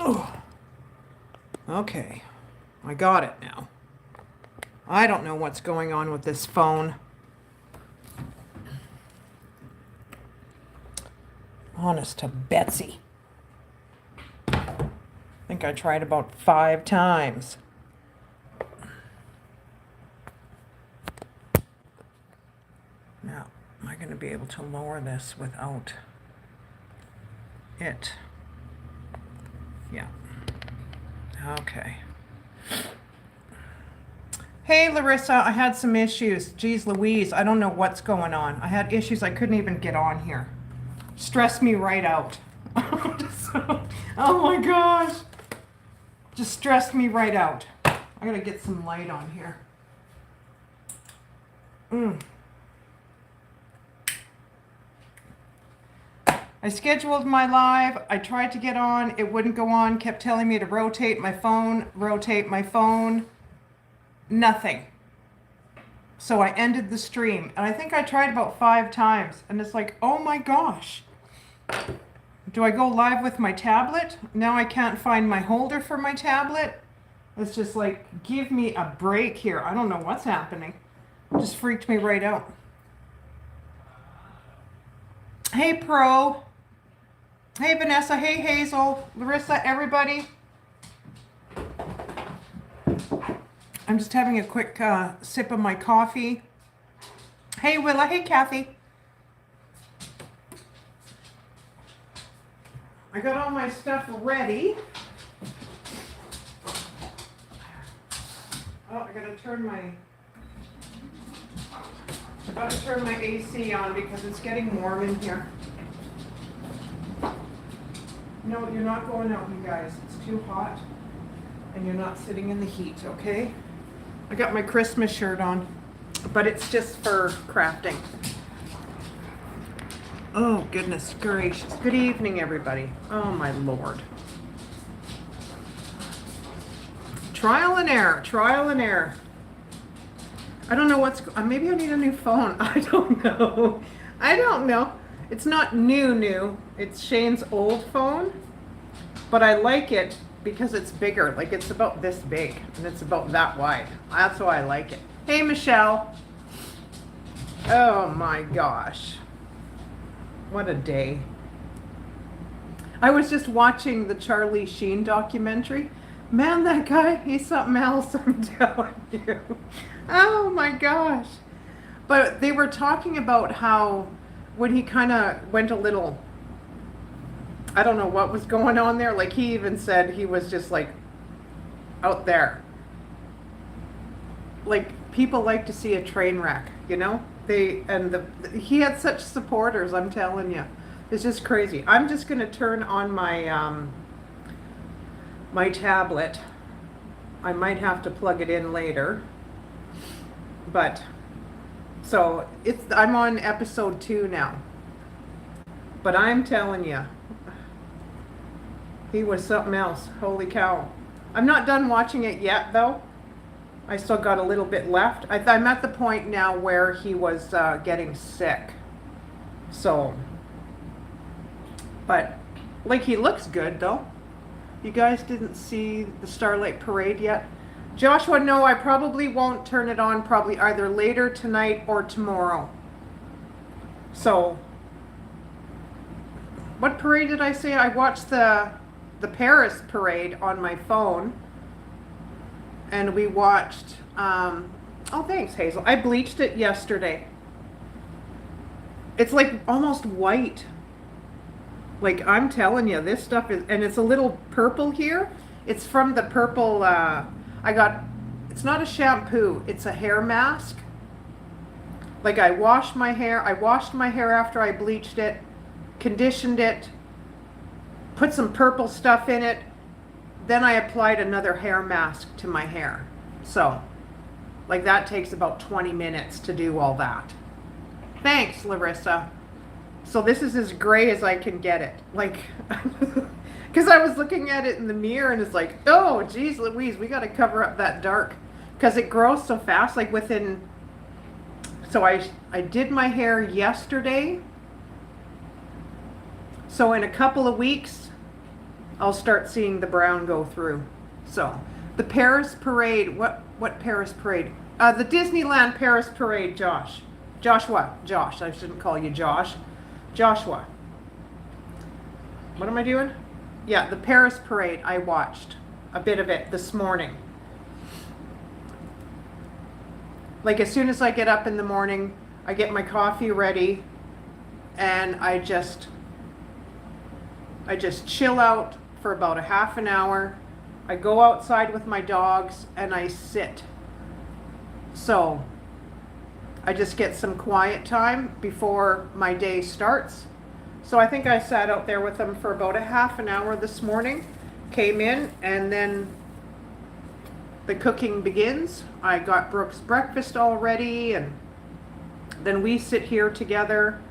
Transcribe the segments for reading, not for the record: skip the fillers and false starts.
Oh, okay. I got it now. I don't know what's going on with this phone. Honest to Betsy. I think I tried about 5 times. Now, am I going to be able to lower this without it? Yeah. Okay. Hey, Larissa, I had some issues. Geez Louise, I don't know what's going on. I had issues. I couldn't even get on here. Stressed me right out. Oh my gosh. Just stressed me right out. I gotta get some light on here. I scheduled my live. I tried to get on. It wouldn't go on. Kept telling me to rotate my phone, rotate my phone. Nothing. So I ended the stream. And I think I tried about 5 times. And it's like, oh my gosh. Do I go live with my tablet? Now I can't find my holder for my tablet. It's just like, give me a break here. I don't know what's happening. It just freaked me right out. Hey, Pro. Hey, Vanessa. Hey, Hazel. Larissa, everybody. I'm just having a quick sip of my coffee. Hey, Willa. Hey, Kathy. I got all my stuff ready. Oh, I gotta turn my AC on because it's getting warm in here. No, you're not going out, you guys. It's too hot and you're not sitting in the heat, okay? I got my Christmas shirt on, but it's just for crafting. Oh, goodness gracious. Good evening, everybody. Oh, my Lord. Trial and error, trial and error. I don't know what's, maybe I need a new phone. I don't know. I don't know. It's not new. It's Shane's old phone, but I like it because it's bigger. Like it's about this big and it's about that wide. That's why I like it. Hey, Michelle. Oh my gosh. What a day. I was just watching the Charlie Sheen documentary. Man, that guy, he's something else, I'm telling you. Oh my gosh. But they were talking about how when he kind of went a little, I don't know what was going on there. Like he even said he was just like out there. Like people like to see a train wreck, you know? He had such supporters, I'm telling you. It's just crazy. I'm just going to turn on my my tablet. I might have to plug it in later. But so I'm on episode 2 now. But I'm telling you, he was something else. Holy cow. I'm not done watching it yet though. I still got a little bit left. I'm at the point now where he was getting sick. So, but like he looks good though. You guys didn't see the Starlight Parade yet? Joshua, no, I probably won't turn it on probably either later tonight or tomorrow. So, what parade did I say? I watched the Paris parade on my phone. And we watched, oh thanks Hazel. I bleached it yesterday. It's like almost white. Like I'm telling you, this stuff is, and it's a little purple here. It's from the purple, it's not a shampoo, it's a hair mask. Like I washed my hair after I bleached it, conditioned it, put some purple stuff in it, then I applied another hair mask to my hair. So, like that takes about 20 minutes to do all that. Thanks, Larissa. So this is as gray as I can get it. Like, because I was looking at it in the mirror and it's like, oh, geez Louise, we got to cover up that dark. Because it grows so fast, like within, so I did my hair yesterday. So in a couple of weeks, I'll start seeing the brown go through. So the Paris parade, what Paris parade? The Disneyland Paris parade, Josh. Joshua. Josh. I shouldn't call you Josh. Joshua. What am I doing? Yeah, the Paris parade. I watched a bit of it this morning. Like as soon as I get up in the morning, I get my coffee ready and I just chill out for about a half an hour. I go outside with my dogs and I sit. So I just get some quiet time before my day starts. So I think I sat out there with them for about a half an hour this morning, came in, and then the cooking begins. I got Brooke's breakfast all ready, and then we sit here together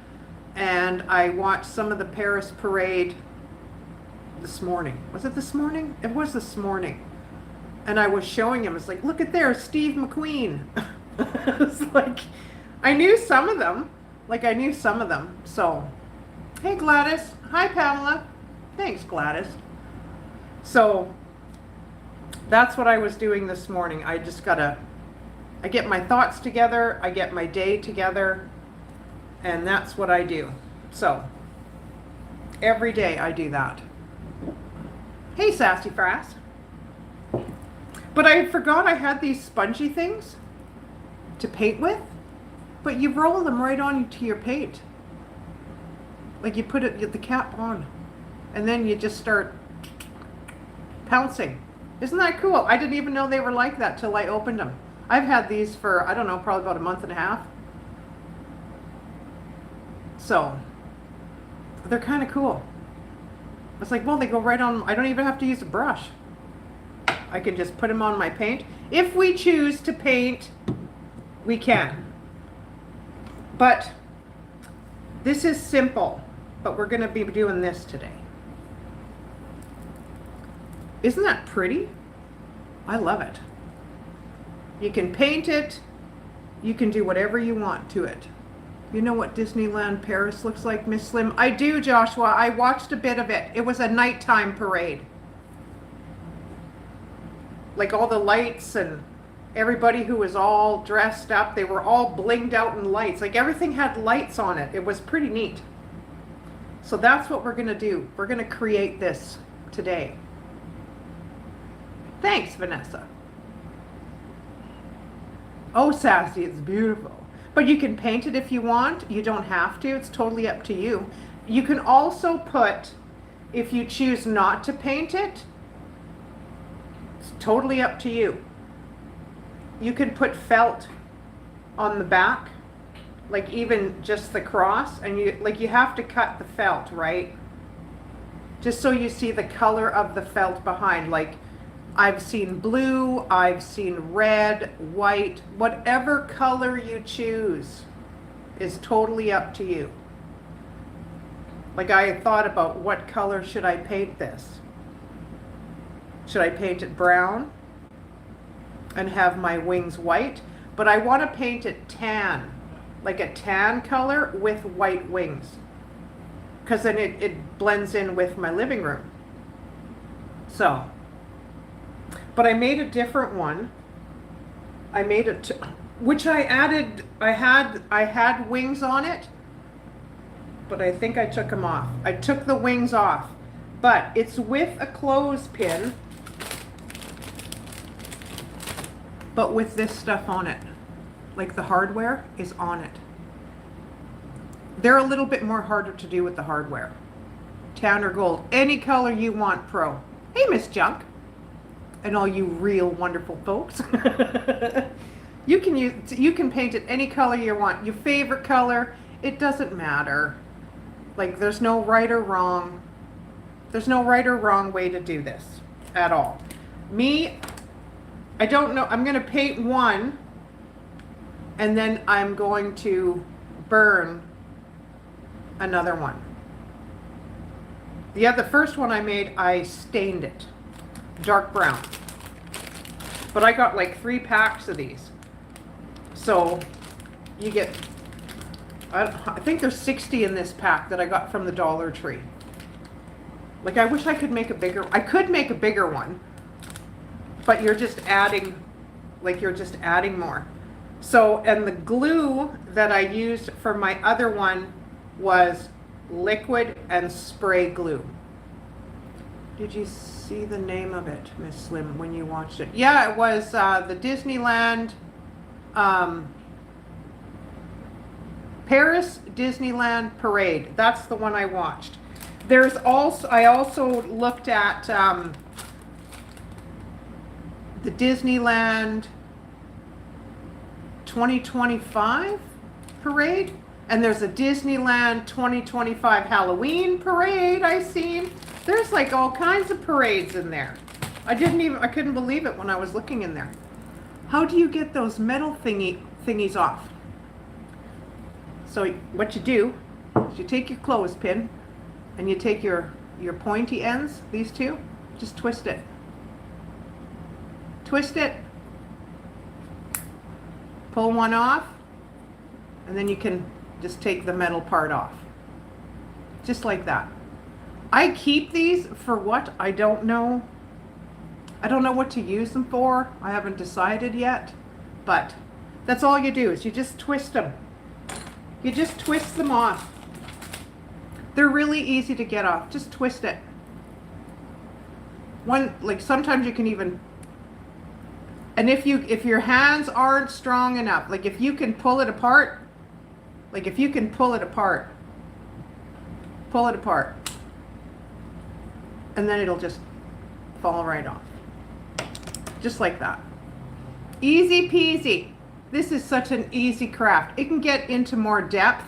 and I watched some of the Paris parade this morning. Was it this morning? It was this morning. And I was showing him, it's like, look at there, Steve McQueen. It's like, I knew some of them. So, hey Gladys. Hi Pamela. Thanks Gladys. So, that's what I was doing this morning. I get my thoughts together, I get my day together, and that's what I do. So, every day I do that. Hey, Sassy Frass. But I forgot I had these spongy things to paint with, but you roll them right onto your paint. Like you put the cap on, and then you just start pouncing. Isn't that cool? I didn't even know they were like that till I opened them. I've had these for, I don't know, probably about a month and a half. So, they're kind of cool. It's like, well, they go right on. I don't even have to use a brush. I can just put them on my paint. If we choose to paint, we can. But this is simple, but we're going to be doing this today. Isn't that pretty? I love it. You can paint it. You can do whatever you want to it. You know what Disneyland Paris looks like, Miss Slim? I do, Joshua. I watched a bit of it. It was a nighttime parade. Like all the lights and everybody who was all dressed up, they were all blinged out in lights. Like everything had lights on it. It was pretty neat. So that's what we're going to do. We're going to create this today. Thanks, Vanessa. Oh, Sassy, it's beautiful. But you can paint it if you want. You don't have to. It's totally up to you. You can also put, if you choose not to paint it, it's totally up to you. You can put felt on the back, like even just the cross, and you have to cut the felt, right? Just so you see the color of the felt behind. Like I've seen blue, I've seen red, white, whatever color you choose is totally up to you. Like I thought about what color should I paint this? Should I paint it brown and have my wings white? But I want to paint it tan, like a tan color with white wings. Because then it blends in with my living room. So, but I made a different one. I made it, which I added, I had wings on it, but I think I took them off. I took the wings off, but it's with a clothespin, but with this stuff on it. Like the hardware is on it. They're a little bit more harder to do with the hardware. Tan or gold, any color you want, Pro. Hey, Miss Junk. And all you real wonderful folks. You can paint it any color you want. Your favorite color, it doesn't matter. Like there's no right or wrong. There's no right or wrong way to do this at all. Me, I don't know. I'm going to paint one and then I'm going to burn another one. The first one I made, I stained it dark brown. But I got like 3 packs of these. So you get, I think there's 60 in this pack that I got from the Dollar Tree. Like I wish I could make a bigger, I could make a bigger one, but you're just adding, like you're just adding more. So, and the glue that I used for my other one was liquid and spray glue. Did you see the name of it, Miss Slim, when you watched it? Yeah, it was the Disneyland, Paris Disneyland Parade. That's the one I watched. There's also, I also looked at the Disneyland 2025 parade, and there's a Disneyland 2025 Halloween parade I've seen. There's like all kinds of parades in there. I couldn't believe it when I was looking in there. How do you get those metal thingies off? So what you do is you take your clothespin and you take your pointy ends, these two, just twist it. Twist it, pull one off, and then you can just take the metal part off. Just like that. I keep these for what? I don't know. I don't know what to use them for. I haven't decided yet. But that's all you do is you just twist them. You just twist them off. They're really easy to get off. Just twist it. Like sometimes you can even, and if your hands aren't strong enough, like if you can pull it apart, pull it apart, and then it'll just fall right off. Just like that. Easy peasy. This is such an easy craft. It can get into more depth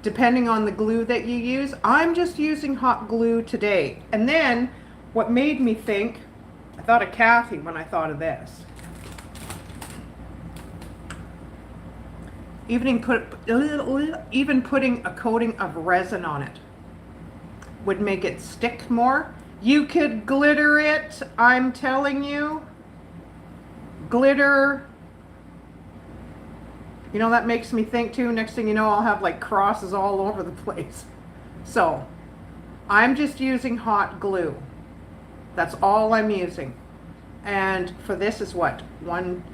depending on the glue that you use. I'm just using hot glue today. And then what made me think, I thought of Kathy when I thought of this. Even putting a coating of resin on it would make it stick more. You could glitter it, I'm telling you. Glitter. You know, that makes me think too, next thing you know, I'll have like crosses all over the place. So, I'm just using hot glue. That's all I'm using. And for this is what? 1,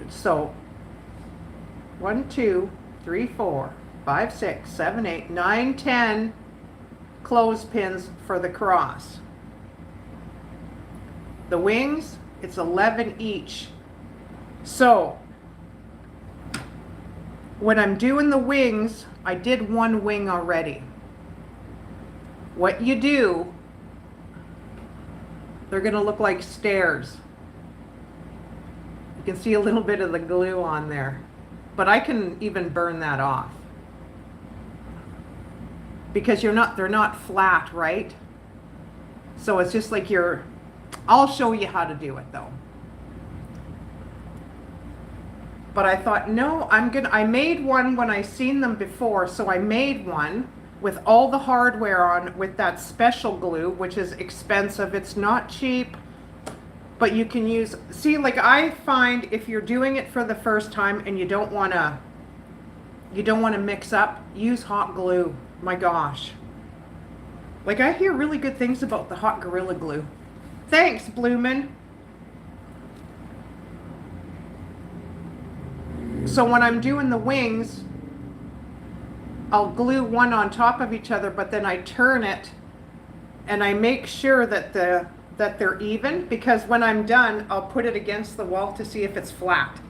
2, 3, 4, 5, 6, 7, 8, 9, 10 clothespins for the cross. The wings, it's 11 each. So, when I'm doing the wings, I did one wing already. What you do, they're gonna look like stairs. You can see a little bit of the glue on there, but I can even burn that off. Because they're not flat, right? So it's just like I'll show you how to do it though. But I thought, no, I made one when I seen them before, so I made one with all the hardware on with that special glue, which is expensive. It's not cheap, but you can use, see, like I find if you're doing it for the first time and you don't want to mix up, use hot glue. My gosh. Like I hear really good things about the hot Gorilla Glue. Thanks, Bloomin'. So when I'm doing the wings, I'll glue one on top of each other, but then I turn it and I make sure that they're even, because when I'm done, I'll put it against the wall to see if it's flat.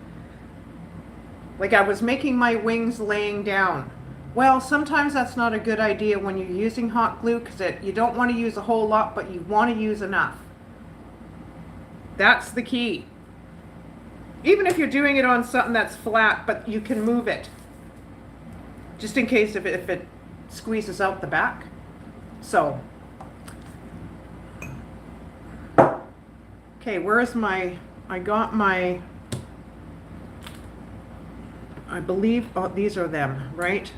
Like I was making my wings laying down. Well, sometimes that's not a good idea when you're using hot glue, because you don't want to use a whole lot, but you want to use enough. That's the key. Even if you're doing it on something that's flat, but you can move it. Just in case if it squeezes out the back. So. Okay, where's I believe, oh, these are them, right?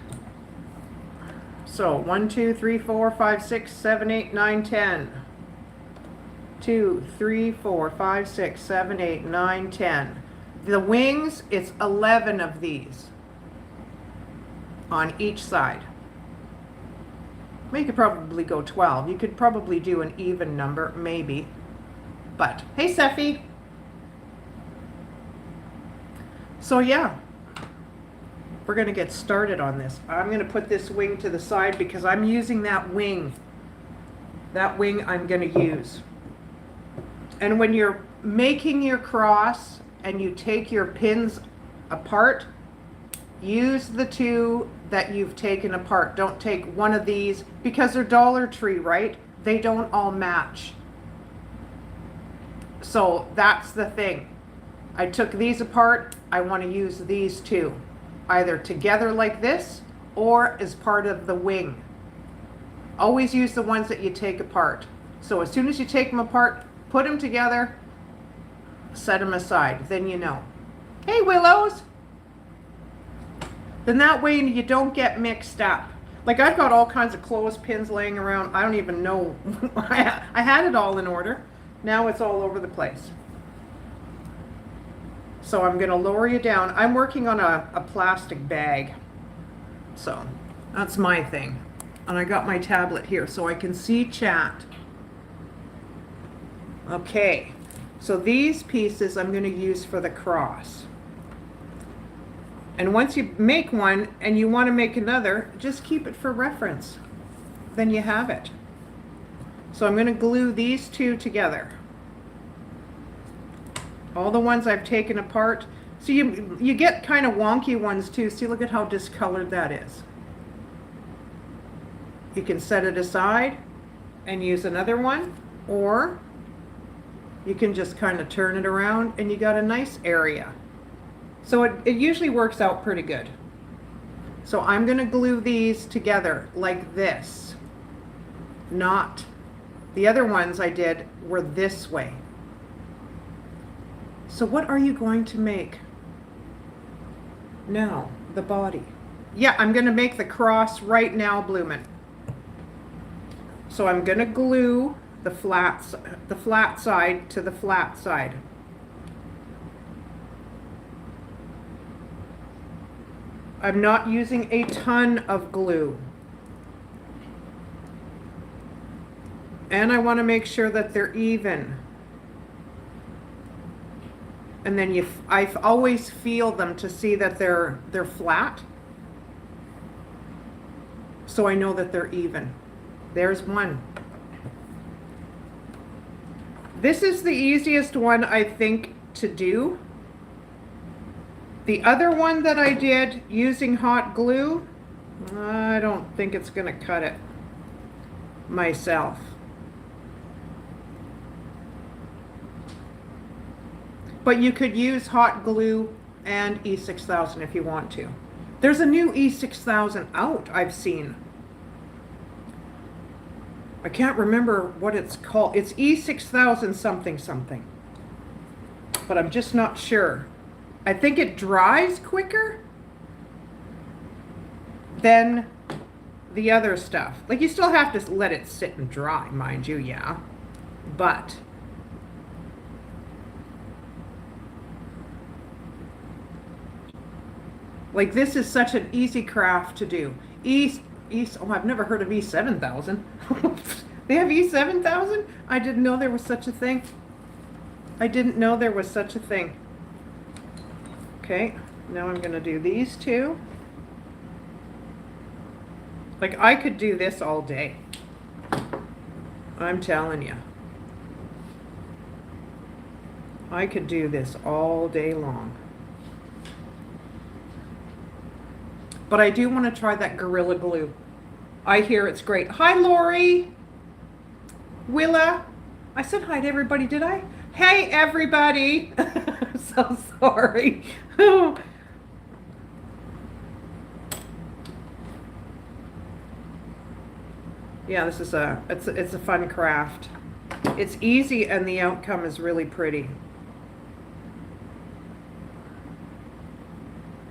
So 1, 2, 3, 4, 5, 6, 7, 8, 9, 10. 2, 3, 4, 5, 6, 7, 8, 9, 10. The wings, it's 11 of these on each side. Well, you could probably go 12. You could probably do an even number, maybe. But, hey, Seffi. So, yeah. We're going to get started on this. I'm going to put this wing to the side because I'm using that wing. That wing I'm going to use. And when you're making your cross and you take your pins apart, use the two that you've taken apart. Don't take one of these because they're Dollar Tree, right? They don't all match. So that's the thing. I took these apart. I want to use these two, either together like this or as part of the wing. Always use the ones that you take apart. So as soon as you take them apart, put them together, set them aside, then you know. Hey, Willows! Then that way you don't get mixed up. Like I've got all kinds of clothespins laying around. I don't even know. I had it all in order. Now it's all over the place. So I'm going to lower you down. I'm working on a plastic bag. So that's my thing. And I got my tablet here so I can see chat. Okay. So these pieces I'm going to use for the cross. And once you make one and you want to make another, just keep it for reference. Then you have it. So I'm going to glue these two together. All the ones I've taken apart. So you get kind of wonky ones too. See, look at how discolored that is. You can set it aside and use another one, or you can just kind of turn it around and you got a nice area. So it usually works out pretty good. So I'm going to glue these together like this. Not the other ones I did were this way. So what are you going to make? Now, the body. Yeah, I'm going to make the cross right now, Bloomin'. So I'm going to glue the flat side to the flat side. I'm not using a ton of glue. And I want to make sure that they're even. And then I always feel them to see that they're flat. So I know that they're even. There's one. This is the easiest one, I think, to do. The other one that I did using hot glue, I don't think it's going to cut it myself. But you could use hot glue and E6000 if you want to. There's a new E6000 out, I've seen. I can't remember what it's called. It's E6000 something something. But I'm just not sure. I think it dries quicker than the other stuff. Like you still have to let it sit and dry, mind you, yeah. But like this is such an easy craft to do. Oh, I've never heard of E7000. They have E7000? I didn't know there was such a thing. I didn't know there was such a thing. Okay, now I'm going to do these two. Like I could do this all day. I'm telling you. I could do this all day long. But I do want to try that Gorilla Glue. I hear it's great. Hi, Lori. Willa. I said hi to everybody, did I? Hey, everybody. I'm so sorry. Yeah, this is it's a fun craft. It's easy and the outcome is really pretty.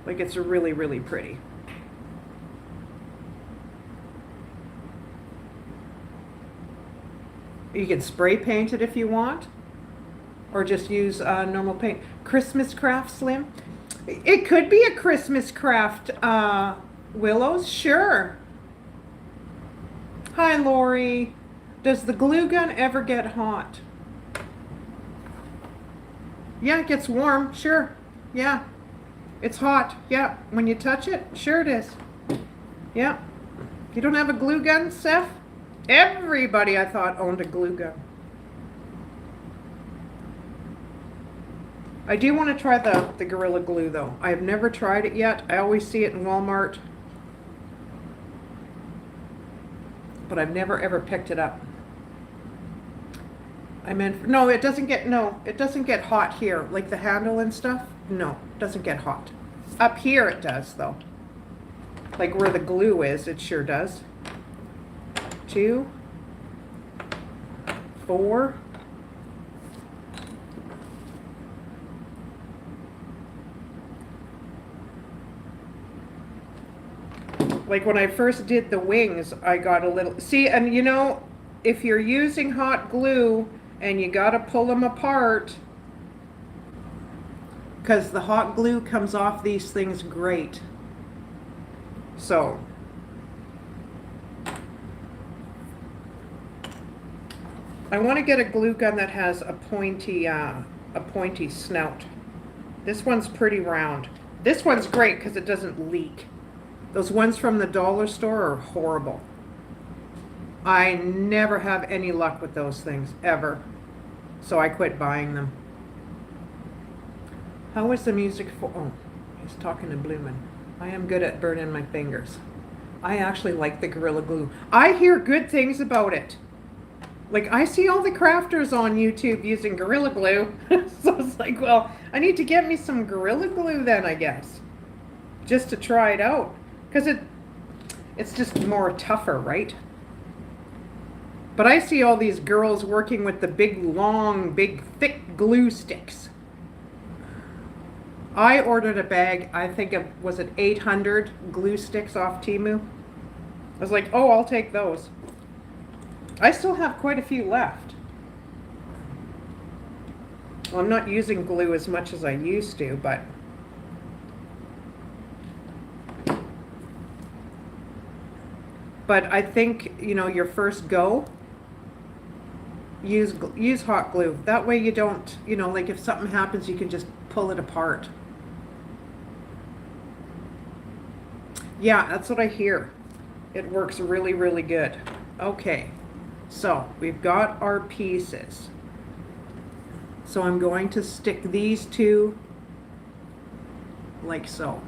Like it's really, really pretty. You can spray paint it if you want, or just use normal paint. Christmas craft, Slim? It could be a Christmas craft, Willows, sure. Hi, Lori. Does the glue gun ever get hot? Yeah, it gets warm. Sure. Yeah. It's hot. Yeah. When you touch it, sure it is. Yeah. You don't have a glue gun, Seth? Everybody I thought owned a glue gun. I do want to try the Gorilla Glue though. I have never tried it yet. I always see it in Walmart. But I've never ever picked it up. I meant, no, it doesn't get hot here. Like the handle and stuff. No, it doesn't get hot. Up here it does though. Like where the glue is, it sure does. 2, 4. Like when I first did the wings, I got a little, see, and you know, if you're using hot glue and you gotta pull them apart, because the hot glue comes off these things great. So, I want to get a glue gun that has a pointy snout. This one's pretty round. This one's great because it doesn't leak. Those ones from the dollar store are horrible. I never have any luck with those things, ever. So I quit buying them. How is the music for? Oh, he's talking to Bloomin'. I am good at burning my fingers. I actually like the Gorilla Glue. I hear good things about it. Like, I see all the crafters on YouTube using Gorilla Glue. So it's like, well, I need to get me some Gorilla Glue then, I guess. Just to try it out. Because it's just more tougher, right? But I see all these girls working with the big, long, big, thick glue sticks. I ordered a bag, I think it was 800 glue sticks off Temu. I was like, oh, I'll take those. I still have quite a few left. Well, I'm not using glue as much as I used to, but I think, you know, your first go, use hot glue. That way you don't, you know, like if something happens, you can just pull it apart. Yeah, that's what I hear. It works really, really good. Okay, so we've got our pieces. So I'm going to stick these two like so.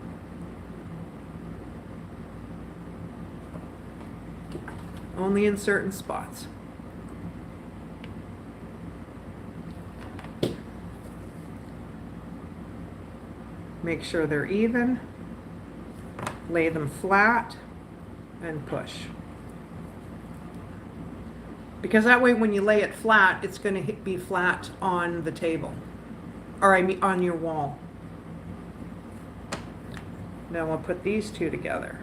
Only in certain spots. Make sure they're even. Lay them flat and push. Because that way when you lay it flat, it's going to be flat on the table. Or I mean on your wall. Now I'll put these two together.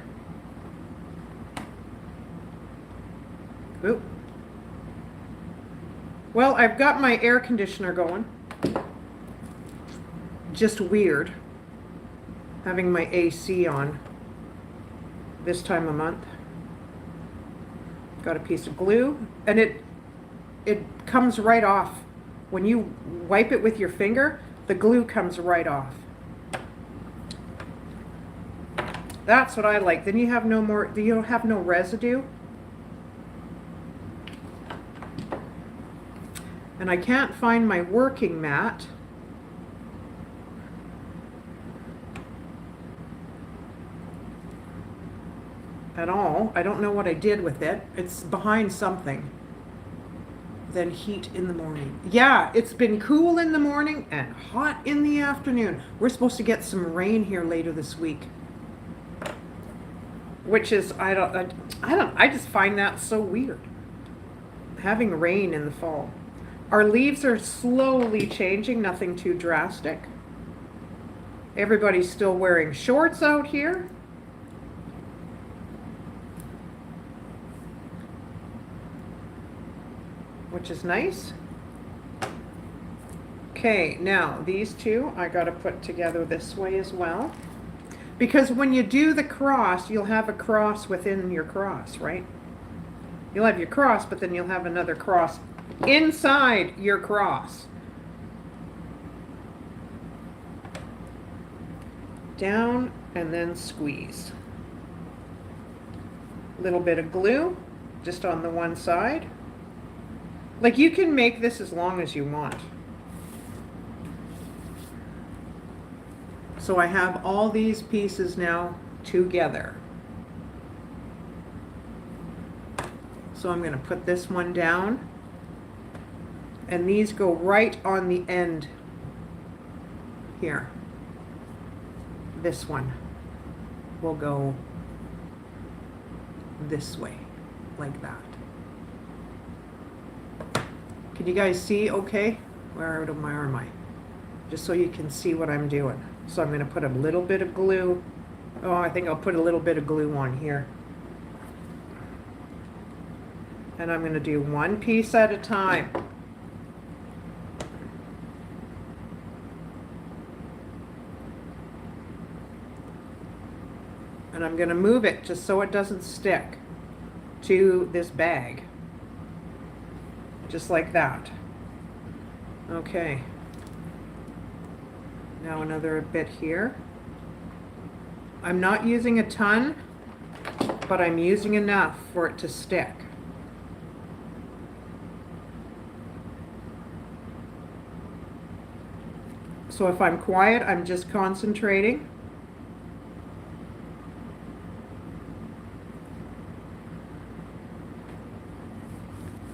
Oop. Well, I've got my air conditioner going. Just weird having my AC on this time of month. Got a piece of glue, and it comes right off. When you wipe it with your finger, the glue comes right off. That's what I like. Then you have no more, you don't have no residue. And I can't find my working mat. At all. I don't know what I did with it. It's behind something. Then heat in the morning. Yeah, it's been cool in the morning and hot in the afternoon. We're supposed to get some rain here later this week. Which is, I just find that so weird. Having rain in the fall. Our leaves are slowly changing, nothing too drastic. Everybody's still wearing shorts out here. Which is nice. Okay, now these two I got to put together this way as well. Because when you do the cross, you'll have a cross within your cross, right? You'll have your cross, but then you'll have another cross inside your cross. Down and then squeeze. A little bit of glue just on the one side. Like, you can make this as long as you want. So I have all these pieces now together. So I'm going to put this one down, and these go right on the end here. This one will go this way, like that. Can you guys see okay? Where am I? Just so you can see what I'm doing. So I'm going to put a little bit of glue. Oh, I think I'll put a little bit of glue on here. And I'm going to do one piece at a time. And I'm going to move it just so it doesn't stick to this bag. Just like that. Okay. Now another bit here. I'm not using a ton, but I'm using enough for it to stick. So if I'm quiet, I'm just concentrating.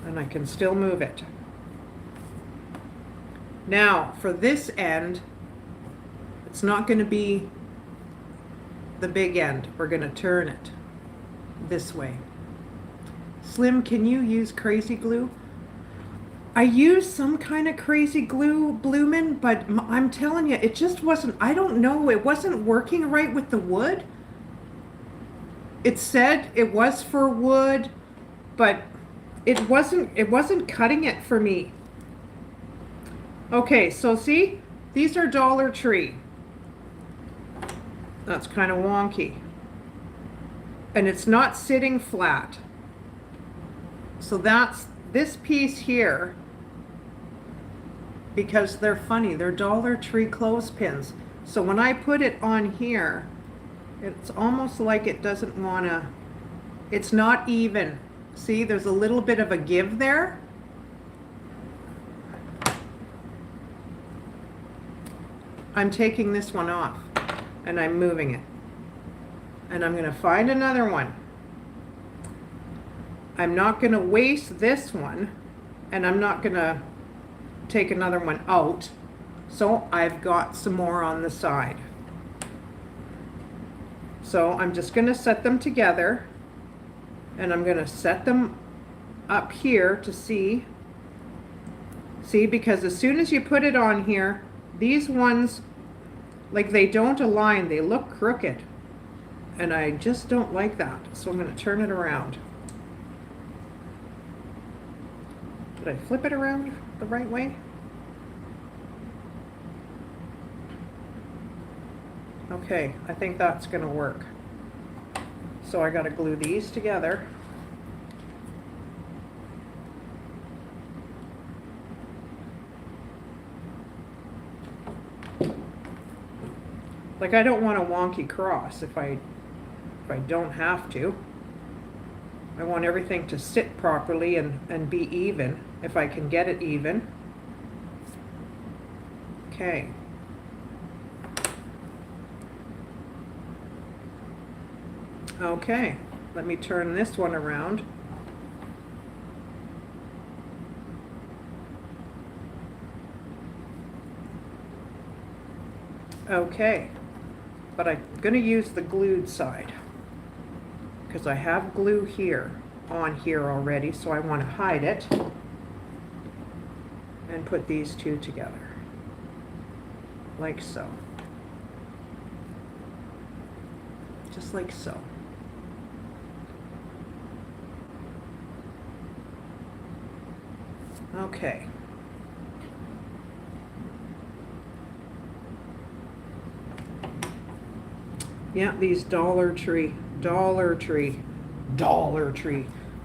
And I can still move it. Now, for this end, it's not going to be the big end. We're going to turn it this way. Slim, can you use crazy glue? I used some kind of crazy glue, Bloomin', but I'm telling you, it just wasn't, I don't know, it wasn't working right with the wood. It said it was for wood, but it wasn't cutting it for me. Okay, so see, these are Dollar Tree. That's kind of wonky. And it's not sitting flat. So that's this piece here, because they're funny. They're Dollar Tree clothespins. So when I put it on here, it's almost like it doesn't want to, it's not even. See, there's a little bit of a give there. I'm taking this one off and I'm moving it. And I'm going to find another one. I'm not going to waste this one, and I'm not going to take another one out. So I've got some more on the side. So I'm just going to set them together, and I'm going to set them up here to see. See, because as soon as you put it on here, these ones, like, they don't align, they look crooked. And I just don't like that. So I'm going to turn it around. Did I flip it around the right way? Okay, I think that's going to work. So I got to glue these together. Like, I don't want a wonky cross if I don't have to. I want everything to sit properly and be even, if I can get it even. Okay. Okay, let me turn this one around. Okay, but I'm going to use the glued side, because I have glue here, on here already, so I want to hide it and put these two together, like so. Just like so. Okay.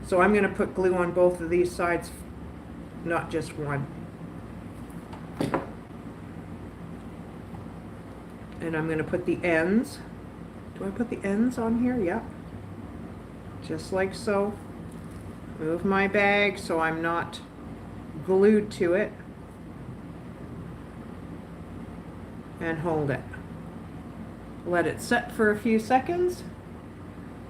So So I'm going to put glue on both of these sides, not just one. And I'm going to put the ends. Do I put the ends on here? Yep. Just like so. Move my bag so I'm not glued to it. And hold it. Let it set for a few seconds.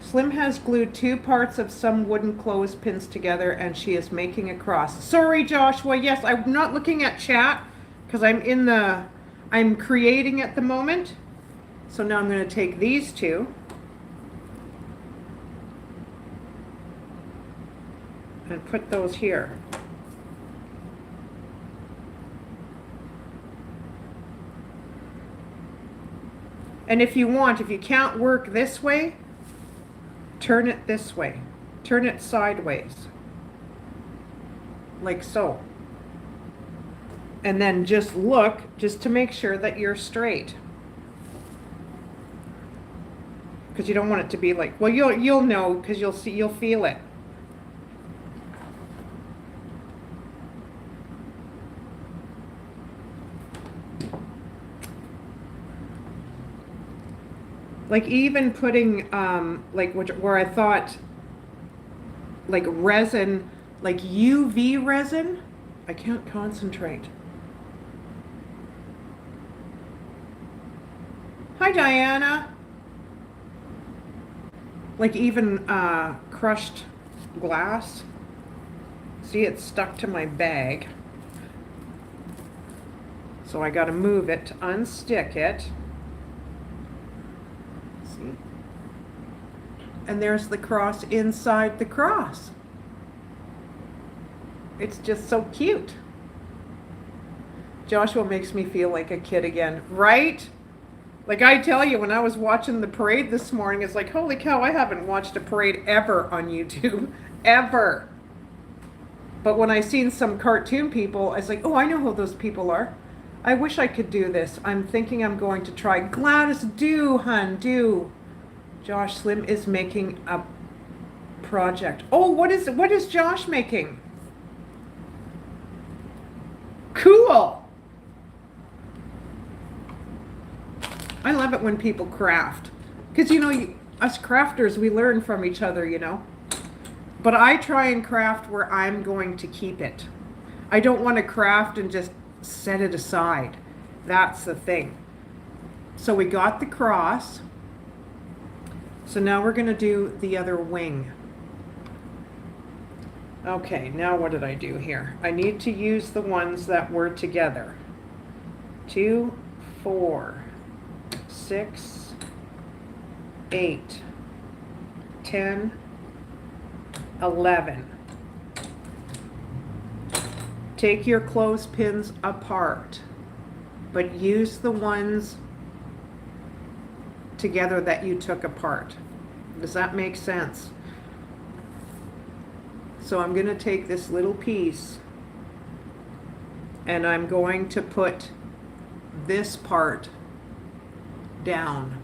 Slim has glued 2 parts of some wooden clothespins together and she is making a cross. Sorry, Joshua. Yes, I'm not looking at chat because I'm creating at the moment. So now I'm going to take these 2. And put those here. And if you want, if you can't work this way, turn it this way. Turn it sideways. Like so. And then just look, just to make sure that you're straight. Because you don't want it to be like, well, you'll know because you'll feel it. Like even putting, like where I thought, like resin, like UV resin, I can't concentrate. Hi, Diana. Like even crushed glass. See, it's stuck to my bag. So I got to move it to unstick it. And there's the cross inside the cross. It's just so cute. Joshua makes me feel like a kid again, right? Like I tell you, when I was watching the parade this morning, it's like, holy cow, I haven't watched a parade ever on YouTube, ever. But when I seen some cartoon people, I was like, oh, I know who those people are. I wish I could do this. I'm thinking I'm going to try. Gladys, do, hun, do. Josh, Slim is making a project. Oh, what is Josh making? Cool. I love it when people craft. Because, you know, us crafters, we learn from each other, you know. But I try and craft where I'm going to keep it. I don't want to craft and just set it aside. That's the thing. So we got the cross. So now we're going to do the other wing. Okay, now what did I do here? I need to use the ones that were together. 2, 4, 6, 8, 10, 11. Take your clothespins apart, but use the ones together that you took apart. Does that make sense? So I'm going to take this little piece and I'm going to put this part down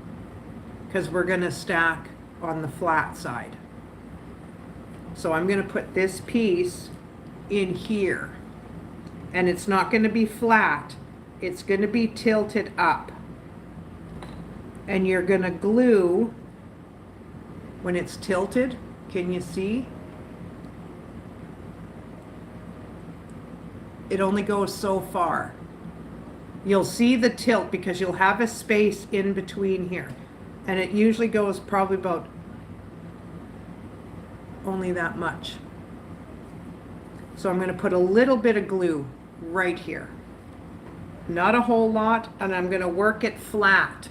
because we're going to stack on the flat side. So I'm going to put this piece in here, and it's not going to be flat, it's going to be tilted up. And you're going to glue when it's tilted. Can you see? It only goes so far. You'll see the tilt because you'll have a space in between here. And it usually goes probably about only that much. So I'm going to put a little bit of glue right here. Not a whole lot, and I'm going to work it flat.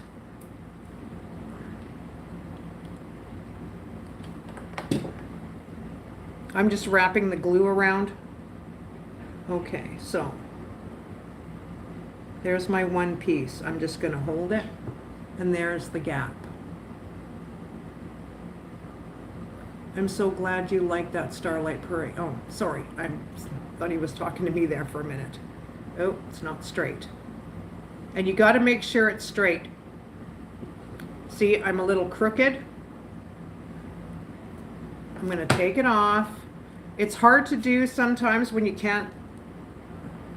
I'm just wrapping the glue around. Okay, so there's my one piece. I'm just going to hold it, and there's the gap. I'm so glad you liked that Starlight Parade. Oh, sorry, I thought he was talking to me there for a minute. Oh, it's not straight. And you got to make sure it's straight. See, I'm a little crooked. I'm going to take it off. It's hard to do sometimes when you can't,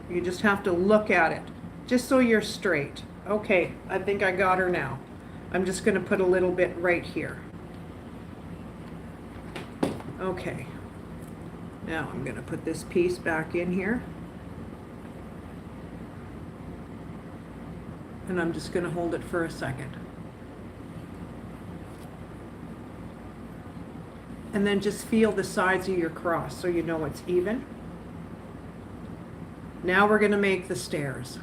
you just have to look at it, just so you're straight. Okay, I think I got her now. I'm just going to put a little bit right here. Okay. Now I'm going to put this piece back in here. And I'm just going to hold it for a second. And then just feel the sides of your cross so you know it's even. Now we're going to make the stairs.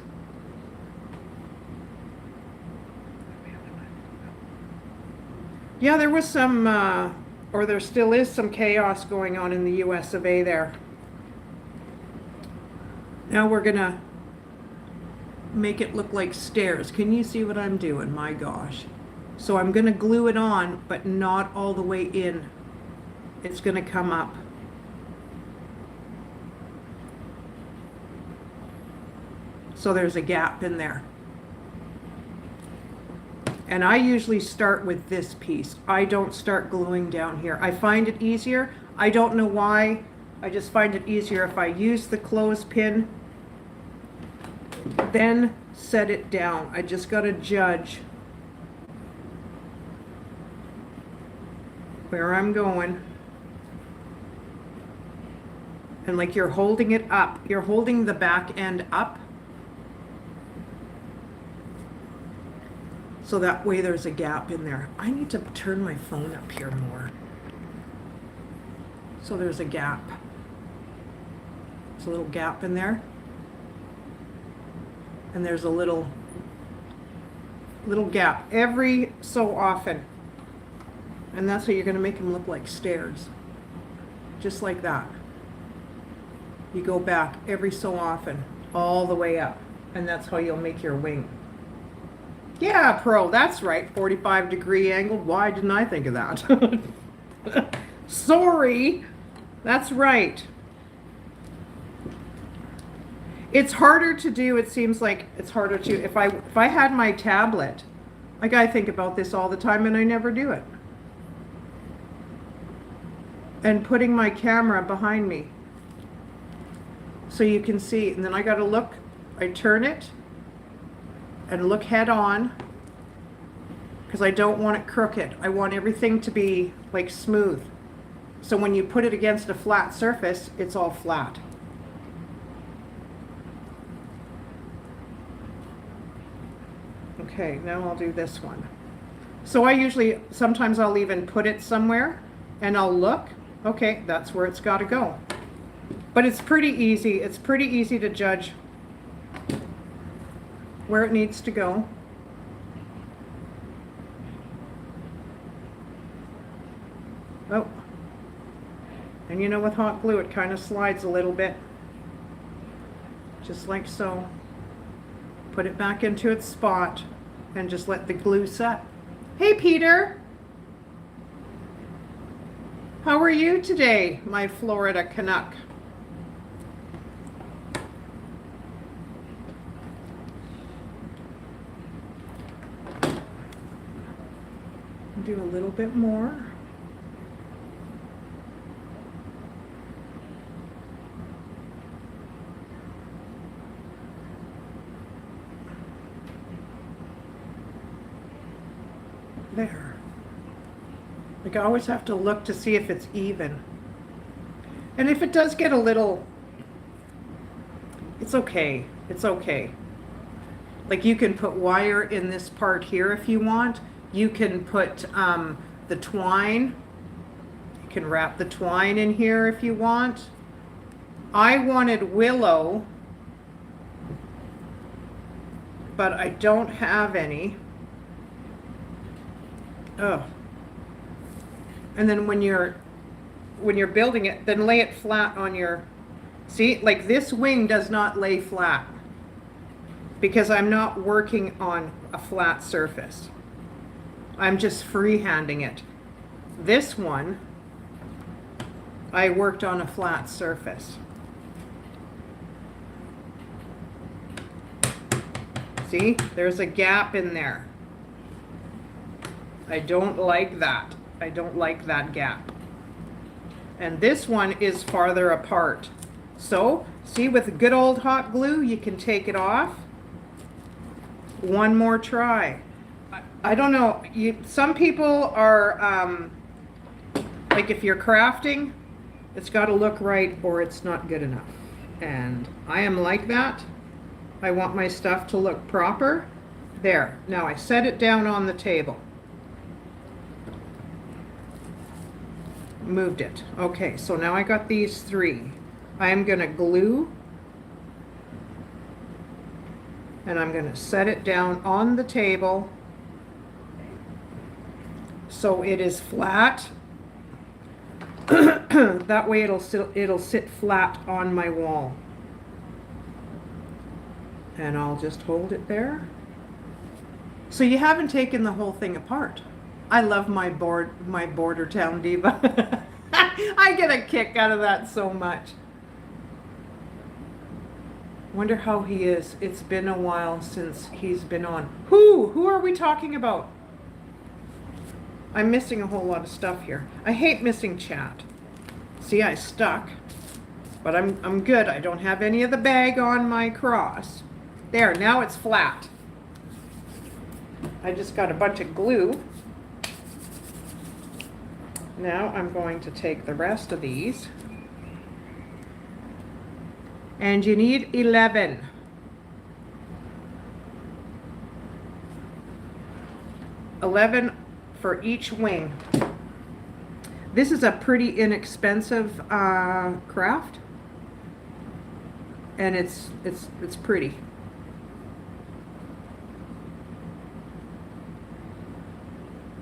Yeah, there was some, or there still is some chaos going on in the US of A there. Now we're going to make it look like stairs. Can you see what I'm doing? My gosh. So I'm going to glue it on, but not all the way in. It's going to come up. So there's a gap in there. And I usually start with this piece. I don't start gluing down here. I find it easier. I don't know why. I just find it easier if I use the clothespin, then set it down. I just got to judge where I'm going. And like you're holding it up. You're holding the back end up. So that way there's a gap in there. I need to turn my phone up here more. So there's a gap. There's a little gap in there. And there's a little gap every so often. And that's how you're going to make them look like stairs. Just like that. You go back every so often, all the way up. And that's how you'll make your wing. Yeah, Pro, that's right. 45-degree angle. Why didn't I think of that? Sorry. That's right. It's harder to do. It seems like it's harder to. If I had my tablet, like I think about this all the time and I never do it. And putting my camera behind me so you can see. And then I got to look. I turn it and look head on, because I don't want it crooked. I want everything to be like smooth. So when you put it against a flat surface, it's all flat. Okay, now I'll do this one. So I usually, sometimes I'll even put it somewhere and I'll look, okay, that's where it's got to go. But it's pretty easy. It's pretty easy to judge where it needs to go. Oh, and you know, with hot glue it kind of slides a little bit, just like so. Put it back into its spot and just let the glue set. Hey Peter, how are you today, my Florida Canuck? Do a little bit more. There. Like I always have to look to see if it's even. And if it does get a little, it's okay. It's okay. Like you can put wire in this part here if you want. You can put the twine. You can wrap the twine in here if you want. I wanted willow, but I don't have any. Oh. And then when you're building it, then lay it flat on your, see, like this wing does not lay flat because I'm not working on a flat surface. I'm just freehanding it. This one, I worked on a flat surface. See, there's a gap in there. I don't like that. I don't like that gap. And this one is farther apart. So, see, with good old hot glue, you can take it off. One more try. I don't know, some people are, like if you're crafting, it's got to look right or it's not good enough. And I am like that. I want my stuff to look proper. There, now I set it down on the table. Moved it. Okay, so now I got these three. I am going to glue and I'm going to set it down on the table so it is flat. That way it'll sit flat on my wall. And I'll just hold it there. So you haven't taken the whole thing apart. I love my border town diva. I get a kick out of that so much. Wonder how he is. It's been a while since he's been on. Who are we talking about? I'm missing a whole lot of stuff here. I hate missing chat. See, I stuck, but I'm good. I don't have any of the bag on my cross. There, now it's flat. I just got a bunch of glue. Now I'm going to take the rest of these. And you need 11. 11 for each wing. This is a pretty inexpensive craft. And it's pretty.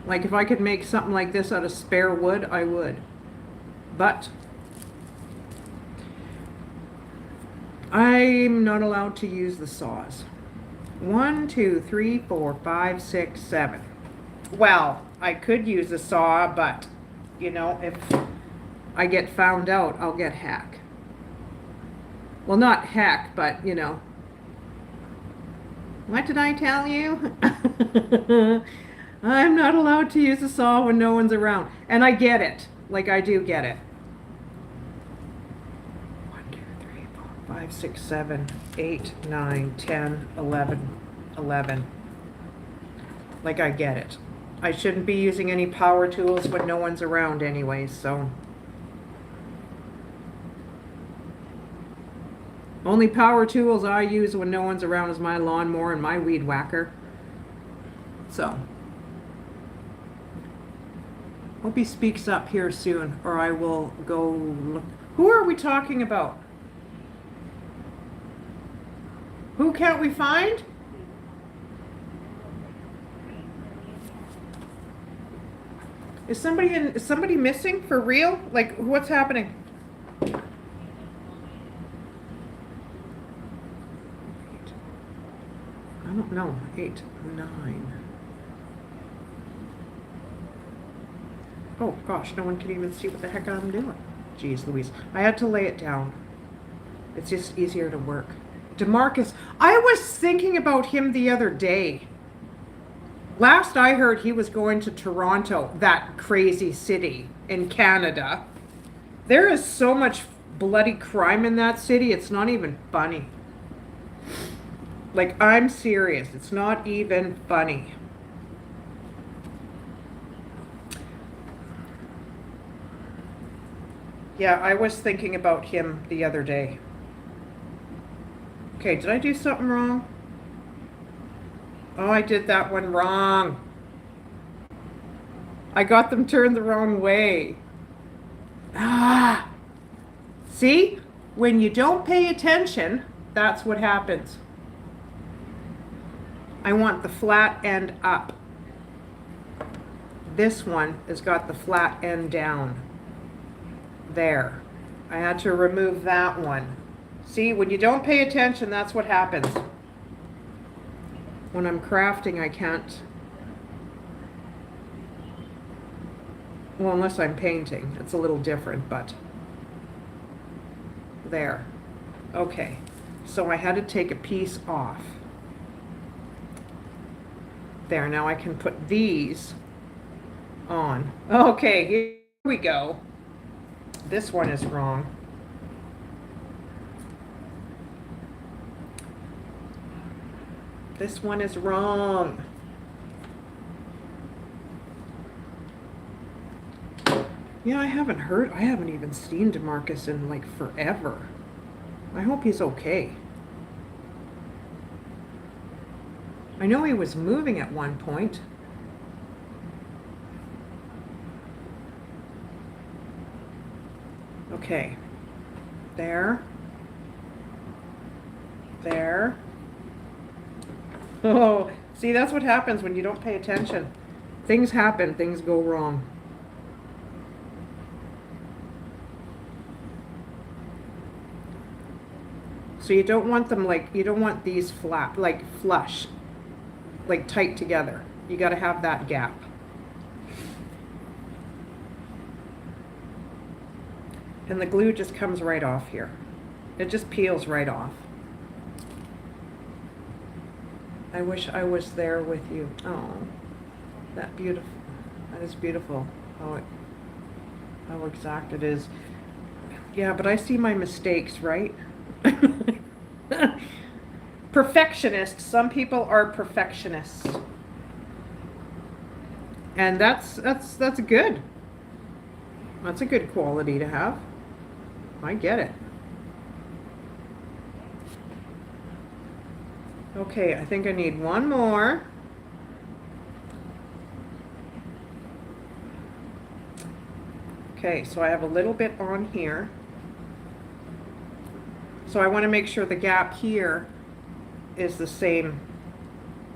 Like if I could make something like this out of spare wood, I would. But I'm not allowed to use the saws. 1, 2, 3, 4, 5, 6, 7. Well, I could use a saw, but you know, if I get found out, I'll get hack. Well, not hack, but you know. What did I tell you? I'm not allowed to use a saw when no one's around. And I get it. Like, I do get it. 1, 2, 3, 4, 5, 6, 7, 8, 9, 10, 11, 11. Like, I get it. I shouldn't be using any power tools when no one's around anyway, so. Only power tools I use when no one's around is my lawnmower and my weed whacker. So. Hope he speaks up here soon, or I will go look. Who are we talking about? Who can't we find? Is somebody missing for real? Like, what's happening? I don't know. 8, 9. Oh gosh, no one can even see what the heck I'm doing. Jeez Louise. I had to lay it down. It's just easier to work. DeMarcus, I was thinking about him the other day. Last I heard, he was going to Toronto, that crazy city in Canada. There is so much bloody crime in that city, it's not even funny. Like, I'm serious. It's not even funny. Yeah, I was thinking about him the other day. Okay, did I do something wrong? Oh, I did that one wrong. I got them turned the wrong way. Ah! See? When you don't pay attention, that's what happens. I want the flat end up. This one has got the flat end down. There. I had to remove that one. See, when you don't pay attention, that's what happens. When I'm crafting, I can't. Well, unless I'm painting. It's a little different, but. There. Okay. So I had to take a piece off. There, now I can put these on. Okay, here we go. this one is wrong. This one is wrong. Yeah, I haven't even seen DeMarcus in like forever. I hope he's okay. I know he was moving at one point. Okay. There. There. Oh, see, that's what happens when you don't pay attention. Things happen, things go wrong. So you don't want them like, you don't want these flat, like flush, like tight together. You got to have that gap. And the glue just comes right off here. It just peels right off. I wish I was there with you. Oh, that beautiful. That is beautiful. How exact it is. Yeah, but I see my mistakes, right? Perfectionist. Some people are perfectionists. And that's good. That's a good quality to have. I get it. Okay, I think I need one more. Okay, so I have a little bit on here. So I want to make sure the gap here is the same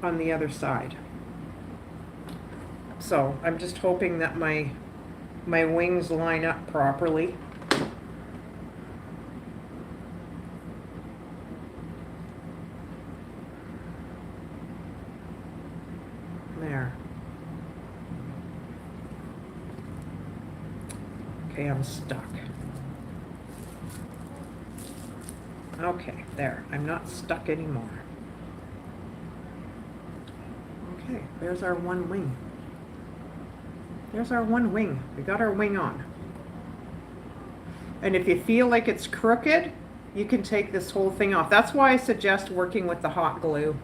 on the other side. So I'm just hoping that my wings line up properly. There. Okay, I'm stuck. Okay, there. I'm not stuck anymore. Okay, there's our one wing. There's our one wing. We got our wing on. And if you feel like it's crooked, you can take this whole thing off. That's why I suggest working with the hot glue.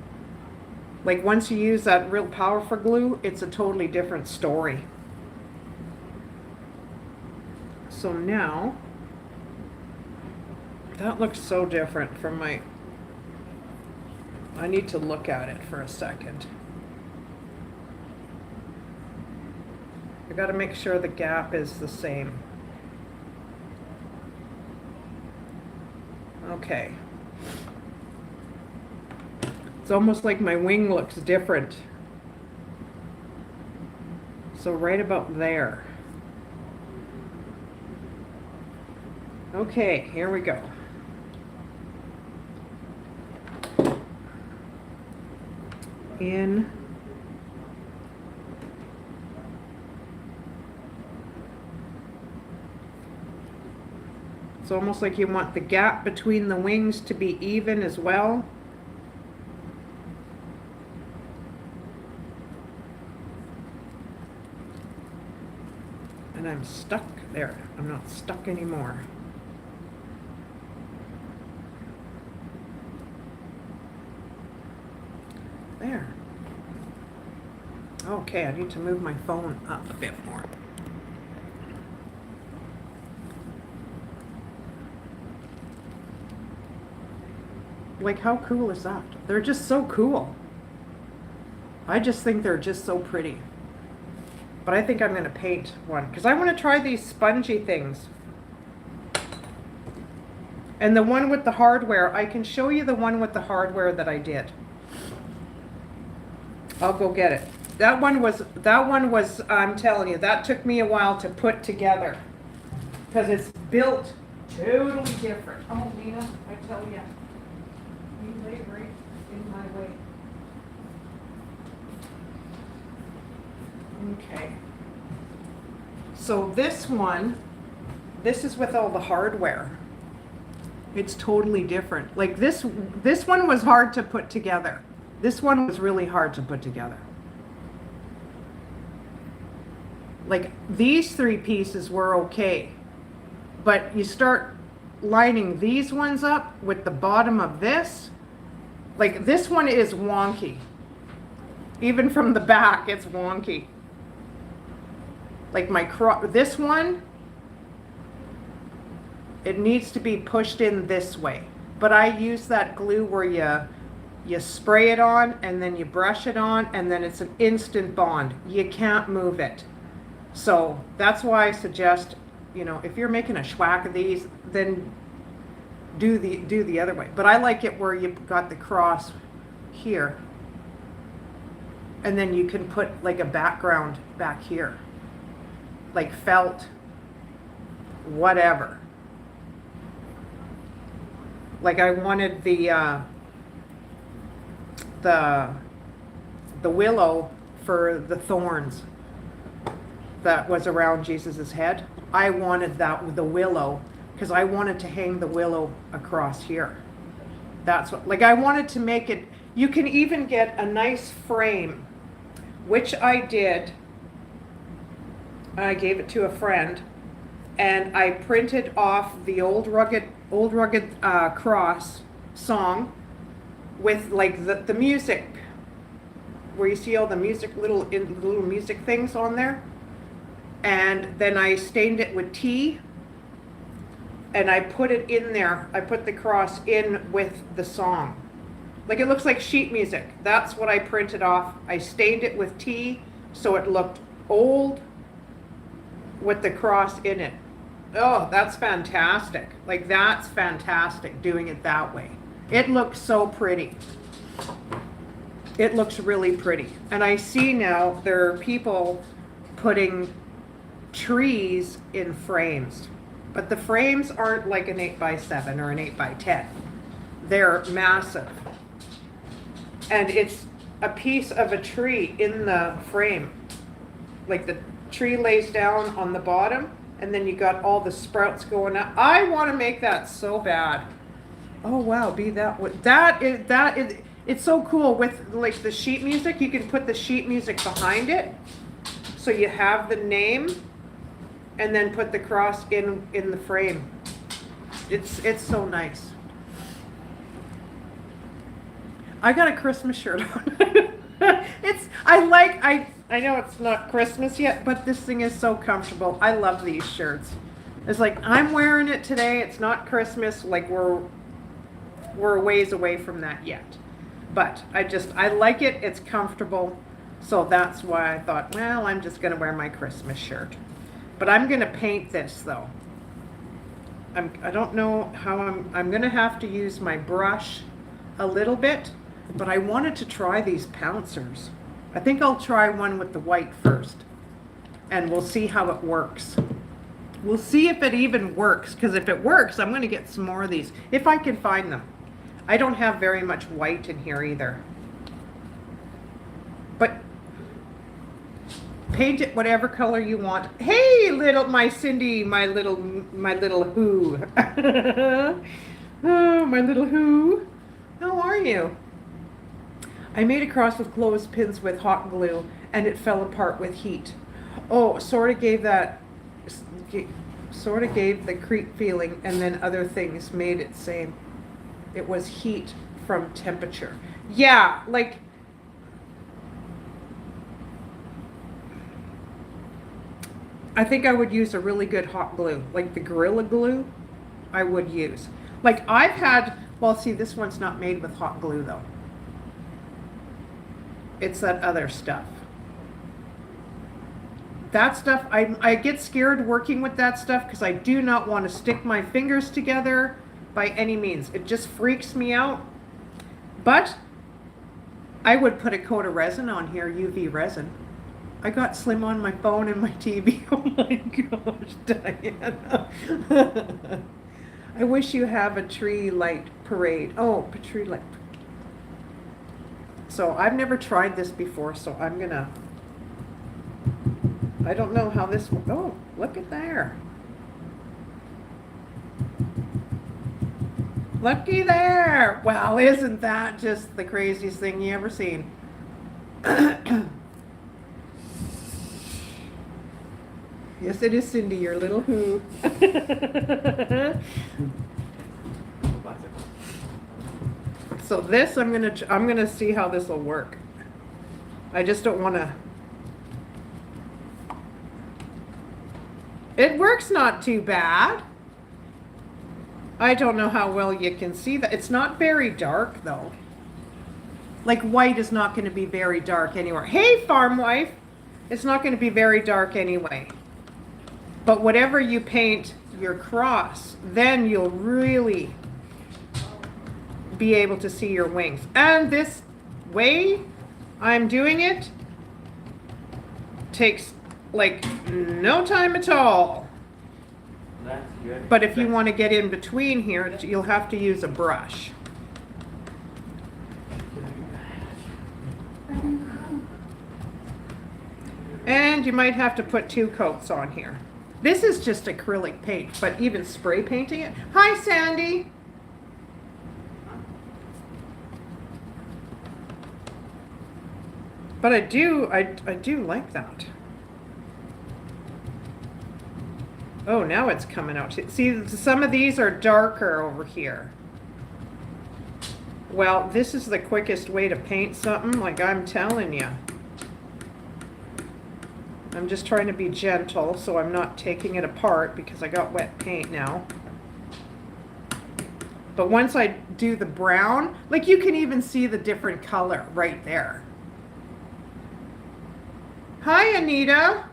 Like once you use that real powerful glue, it's a totally different story. So now, that looks so different from my, I need to look at it for a second. I got to make sure the gap is the same. Okay. It's almost like my wing looks different. So right about there. Okay, here we go. In. It's almost like you want the gap between the wings to be even as well. And I'm stuck there. I'm not stuck anymore. There. Okay, I need to move my phone up a bit more. Like, how cool is that? They're just so cool. I just think they're just so pretty. But I think I'm going to paint one because I want to try these spongy things. And the one with the hardware, I can show you the one with the hardware that I did. I'll go get it. That one was, I'm telling you, that took me a while to put together. Because it's built totally different. Oh, Lena, I tell you. You lay right in my way. Okay. So this one, this is with all the hardware. It's totally different. Like this one was hard to put together. This one was really hard to put together. Like these three pieces were okay. But you start lining these ones up with the bottom of this. Like this one is wonky. Even from the back, it's wonky. Like this one, it needs to be pushed in this way. But I use that glue where you spray it on and then you brush it on and then it's an instant bond. You can't move it. So that's why I suggest, you know, if you're making a schwack of these, then do the other way. But I like it where you've got the cross here. And then you can put like a background back here. Like felt, whatever. Like I wanted the willow for the thorns that was around Jesus's head. I wanted that with the willow because I wanted to hang the willow across here. That's what, like I wanted to make it, you can even get a nice frame, which I did. I gave it to a friend and I printed off the old rugged cross song with like the music, where you see all the music, little music things on there. And then I stained it with tea and I put it in there. I put the cross in with the song. Like it looks like sheet music. That's what I printed off. I stained it with tea so it looked old with the cross in it. Oh, that's fantastic. Like that's fantastic doing it that way. It looks so pretty. It looks really pretty. And I see now there are people putting trees in frames. But the frames aren't like an 8x7 or an 8x10. They're massive. And it's a piece of a tree in the frame. Like the tree lays down on the bottom and then you got all the sprouts going up. I want to make that so bad. Oh wow, that is it's so cool with like the sheet music. You can put the sheet music behind it. So you have the name and then put the cross in the frame. It's so nice. I got a Christmas shirt on. I know it's not Christmas yet, but this thing is so comfortable. I love these shirts. It's like I'm wearing it today. It's not Christmas. Like we're a ways away from that yet. But I like it. It's comfortable. So that's why I thought, well, I'm just going to wear my Christmas shirt. But I'm going to paint this though. I don't know how I'm going to have to use my brush a little bit, but I wanted to try these pouncers. I think I'll try one with the white first and we'll see how it works. We'll see if it even works, because if it works, I'm going to get some more of these if I can find them. I don't have very much white in here either. But paint it whatever color you want. Hey, my Cindy, my little who. Oh, my little who. How are you? I made a cross with clothespins with hot glue and it fell apart with heat. Oh, sort of gave the creep feeling, and then other things made it same. It was heat from temperature. Yeah, like I think I would use a really good hot glue, like the Gorilla Glue I would use. Like I've had, well, see, this one's not made with hot glue though. It's that other stuff. That stuff, I get scared working with that stuff because I do not want to stick my fingers together by any means. It just freaks me out. But I would put a coat of resin on here, UV resin. I got Slim on my phone and my TV. Oh my gosh, Diana. I wish you have a tree light parade. Oh, a tree light. So I've never tried this before, so I'm gonna, I don't know how this, oh, look at there. Looky there. Well, isn't that just the craziest thing you ever seen? Yes, it is Cindy, your little who. So this, I'm gonna see how this will work. I just don't want to. It works not too bad. I don't know how well you can see that. It's not very dark though. Like white is not going to be very dark anywhere. Hey, farm wife, it's not going to be very dark anyway. But whatever you paint your cross, then you'll really be able to see your wings. And this way I'm doing it takes like no time at all. That's good. But if you want to get in between here, you'll have to use a brush. And you might have to put 2 coats on here. This is just acrylic paint, but even spray painting it. Hi, Sandy. But I do like that. Oh, now it's coming out. See, some of these are darker over here. Well, this is the quickest way to paint something, like I'm telling you. I'm just trying to be gentle so I'm not taking it apart because I got wet paint now. But once I do the brown, like you can even see the different color right there. Hi, Anita.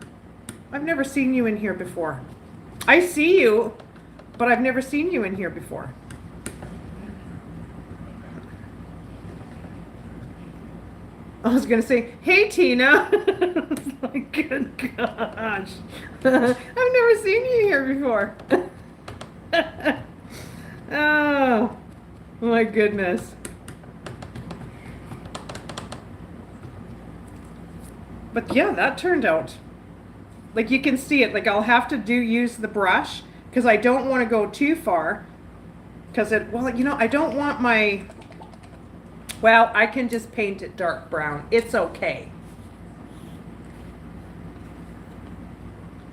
I've never seen you in here before. I see you, but I've never seen you in here before. I was going to say, hey, Tina. My good gosh. I've never seen you here before. Oh, my goodness. But yeah, that turned out. Like you can see it. Like I'll have to use the brush because I don't want to go too far. Because I don't want my... Well, I can just paint it dark brown. It's okay.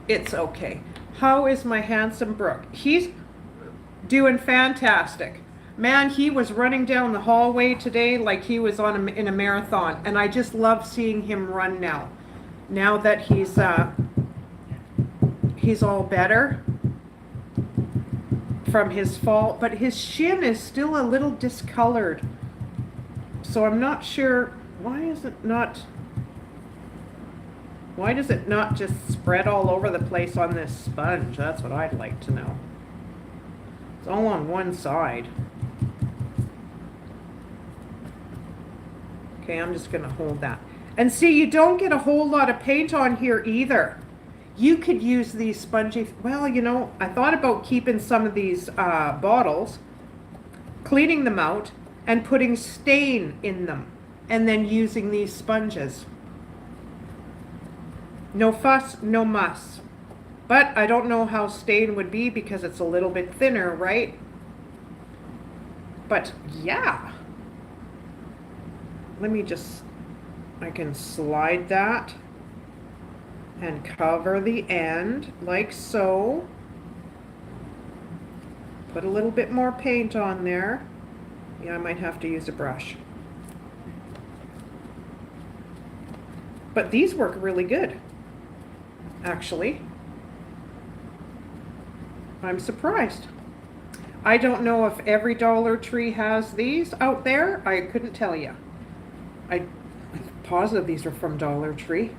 It's okay. How is my handsome Brooke? He's doing fantastic. Man, he was running down the hallway today like he was in a marathon. And I just love seeing him run now. Now that he's all better from his fall. But his shin is still a little discolored. So I'm not sure, why does it not just spread all over the place on this sponge? That's what I'd like to know. It's all on one side. Okay, I'm just going to hold that. And see, you don't get a whole lot of paint on here either. You could use these spongy, well, I thought about keeping some of these bottles, cleaning them out, and putting stain in them, and then using these sponges. No fuss, no muss. But I don't know how stain would be because it's a little bit thinner, right? But yeah. I can slide that and cover the end like so. Put a little bit more paint on there. Yeah, I might have to use a brush. But these work really good, actually. I'm surprised. I don't know if every Dollar Tree has these out there. I couldn't tell you. I'm positive these are from Dollar Tree.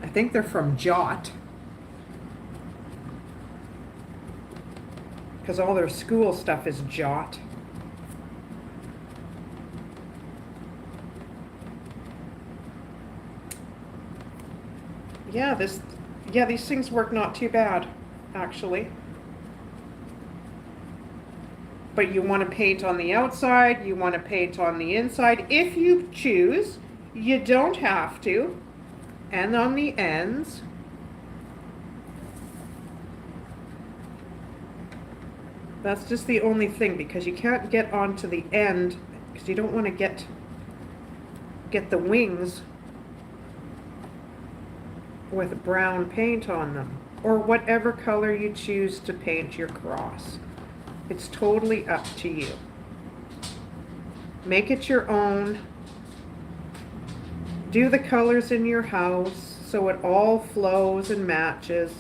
I think they're from Jot. Because all their school stuff is Jot. Yeah, these things work not too bad, actually. But you want to paint on the outside, you want to paint on the inside. If you choose, you don't have to. And on the ends. That's just the only thing, because you can't get onto the end, because you don't want to get the wings with brown paint on them, or whatever color you choose to paint your cross. It's totally up to you. Make it your own. Do the colors in your house so it all flows and matches.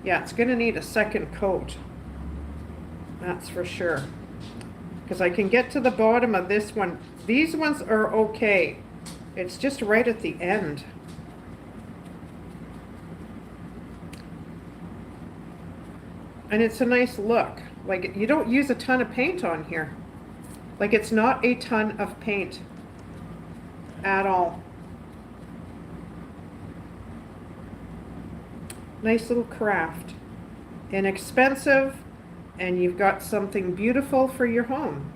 Yeah, it's going to need a second coat. That's for sure. Because I can get to the bottom of this one. These ones are okay. It's just right at the end. And it's a nice look. Like, you don't use a ton of paint on here. Like, it's not a ton of paint at all. Nice little craft. Inexpensive, and you've got something beautiful for your home.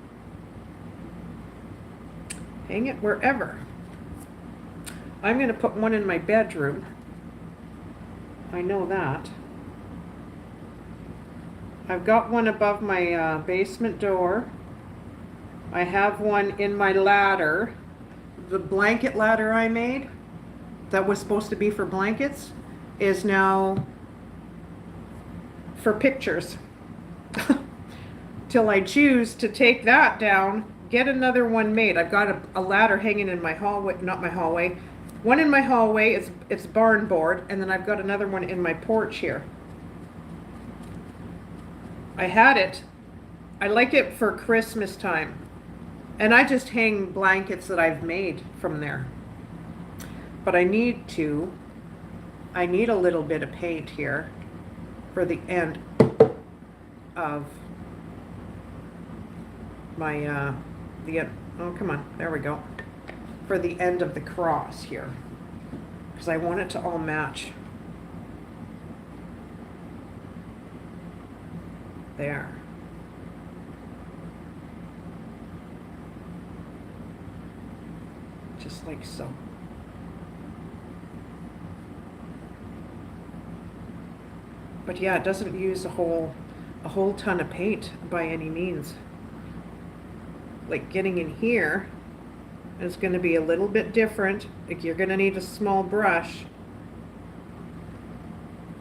Hang it wherever. I'm going to put one in my bedroom. I know that. I've got one above my basement door. I have one in my ladder. The blanket ladder I made that was supposed to be for blankets is now for pictures. Till I choose to take that down, get another one made. I've got a ladder hanging in my hallway, not my hallway. One in my hallway, it's barn board, and then I've got another one in my porch here. I had it. I like it for Christmas time. And I just hang blankets that I've made from there. But I need a little bit of paint here for the end of my, oh, come on, there we go. For the end of the cross here. Because I want it to all match. There. Just like so. But yeah, it doesn't use a whole ton of paint by any means. Like getting in here, it's going to be a little bit different. Like you're going to need a small brush.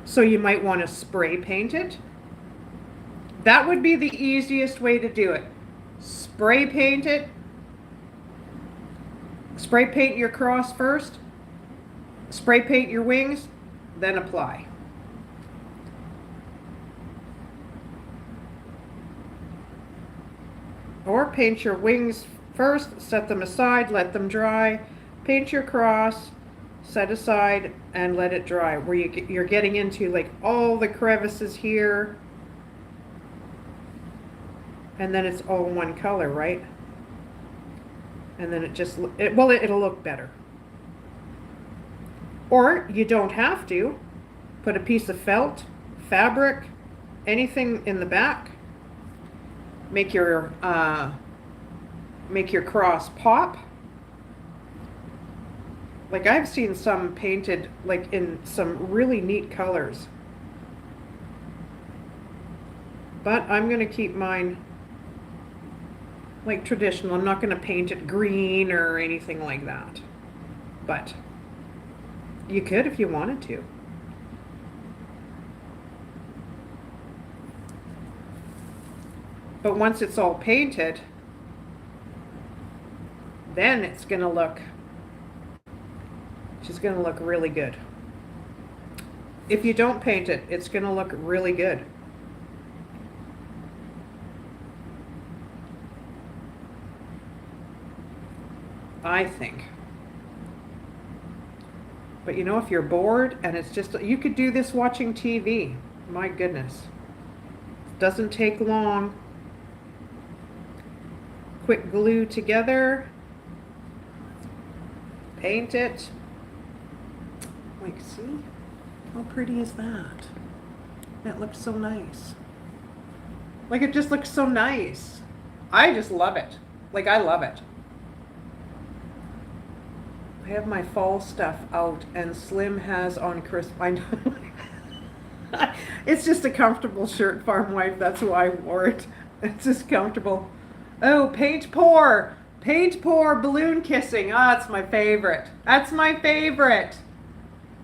So you might want to spray paint it. That would be the easiest way to do it. Spray paint it. Spray paint your cross first. Spray paint your wings, then apply. Or paint your wings first, set them aside, let them dry. Paint your cross, set aside, and let it dry. Where you're getting into like all the crevices here. And then it's all one color, right? And then it'll look better. Or you don't have to. Put a piece of felt, fabric, anything in the back. Make your cross pop. Like I've seen some painted like in some really neat colors. But I'm going to keep mine like traditional. I'm not going to paint it green or anything like that. But you could if you wanted to. But once it's all painted, then it's going to look really good. If you don't paint it, it's going to look really good. I think. But you know, if you're bored and it's just, you could do this watching TV. My goodness. Doesn't take long. Quick glue together. Paint it. Like, see? How pretty is that? That looks so nice. Like, it just looks so nice. I just love it. Like, I love it. I have my fall stuff out, and Slim has on Christmas. I know. It's just a comfortable shirt, farm wife. That's why I wore it. It's just comfortable. Oh, paint pour. Paint pour, balloon kissing. Ah, that's my favorite. That's my favorite.